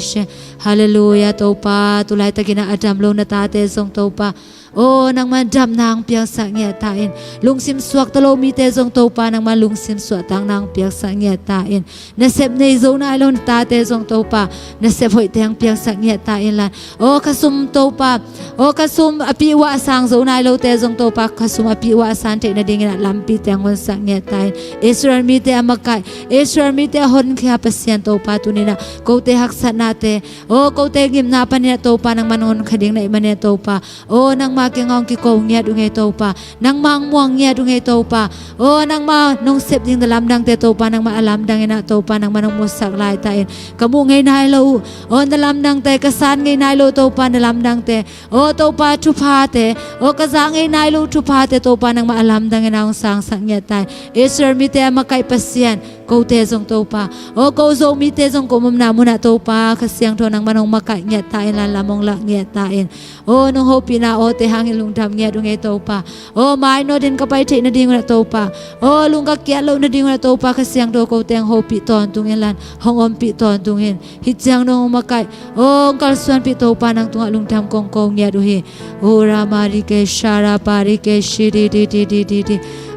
Speaker 4: hallelujah to pa tulay tagina adam lo na tate song to pa o nang madam nang piak sa ngetain lungsim suak talo mi te song to pa nang malungsim suak tang nang piak sa ngetain nasep nei zo na lo na tate song to pa nasep hoi te ang piak sa ngetain lan o kasum to pa o kasum api wa sang zo na lo te song to pa kasum api wa san te na ding na lampi te ang sa ngetain Israel mi te amakai Israel mi te hon kya pasyan to pa tunina ko te haksat na te o ko te gim na pa ni to pa nang manon khading na imane to pa o nang makingong kikong niya dungay to pa nang mangmuang niya dungay to pa o nang ma nung sep ding dalam dang te to pa nang maalam dang ina to pa nang manong musak lai tain kamu ngay nailo o dalam dang te kasan ngay nailo to pa dalam dang te o to pa chupa te o kazang ngay nailo chupa te to pa nang maalam dang ina sang sang niya tain Israel mi te makai pasyan ko te zong to pa o ko zo mi te zong ko mumna muna to pa kasyang to nang manong makai niya tain lan lamong la niya tain o nung hopi na o te hangin lungdam nge dungay to pa o mai no din kapay te na ding na to pa o lungka kya lo na ding na to pa kasyang do ko te ang hopi ton tungin lan hong ompi ton tungin hitjang nung makai o kalsuan pi to pa nang tunga lungdam kong kong nge duhi o ramarike shara parike shiri di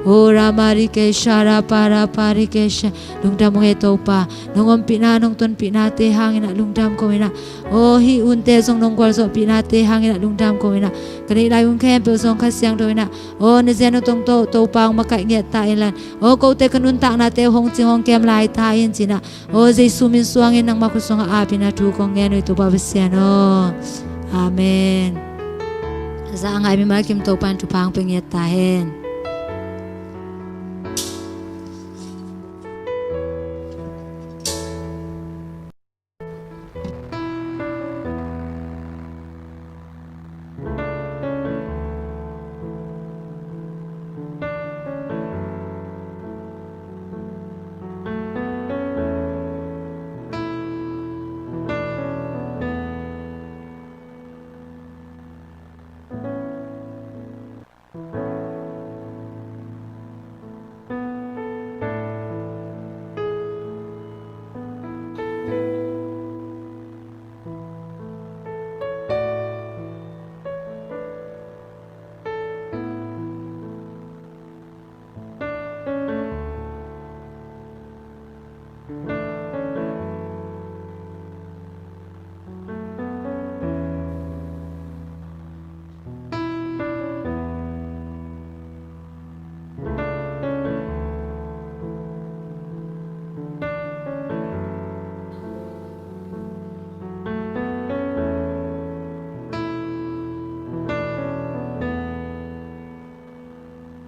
Speaker 4: o ramarike shara para parike lungdam mo ito pa nung pinanong ton pinate hangin at lungdam ko ina o hi unte song nung kwal so pinate hangin at lungdam ko ina kanila yung kempe song kasyang do ina o nezeno tong to pang makainget tailan o ko te kanuntak na te hong ching kem lai tayin sina o zay sumin suangin ng makusong api na tukong ngeno ito babasyano amen sa angay mi makim to pan tupang pengyet tahen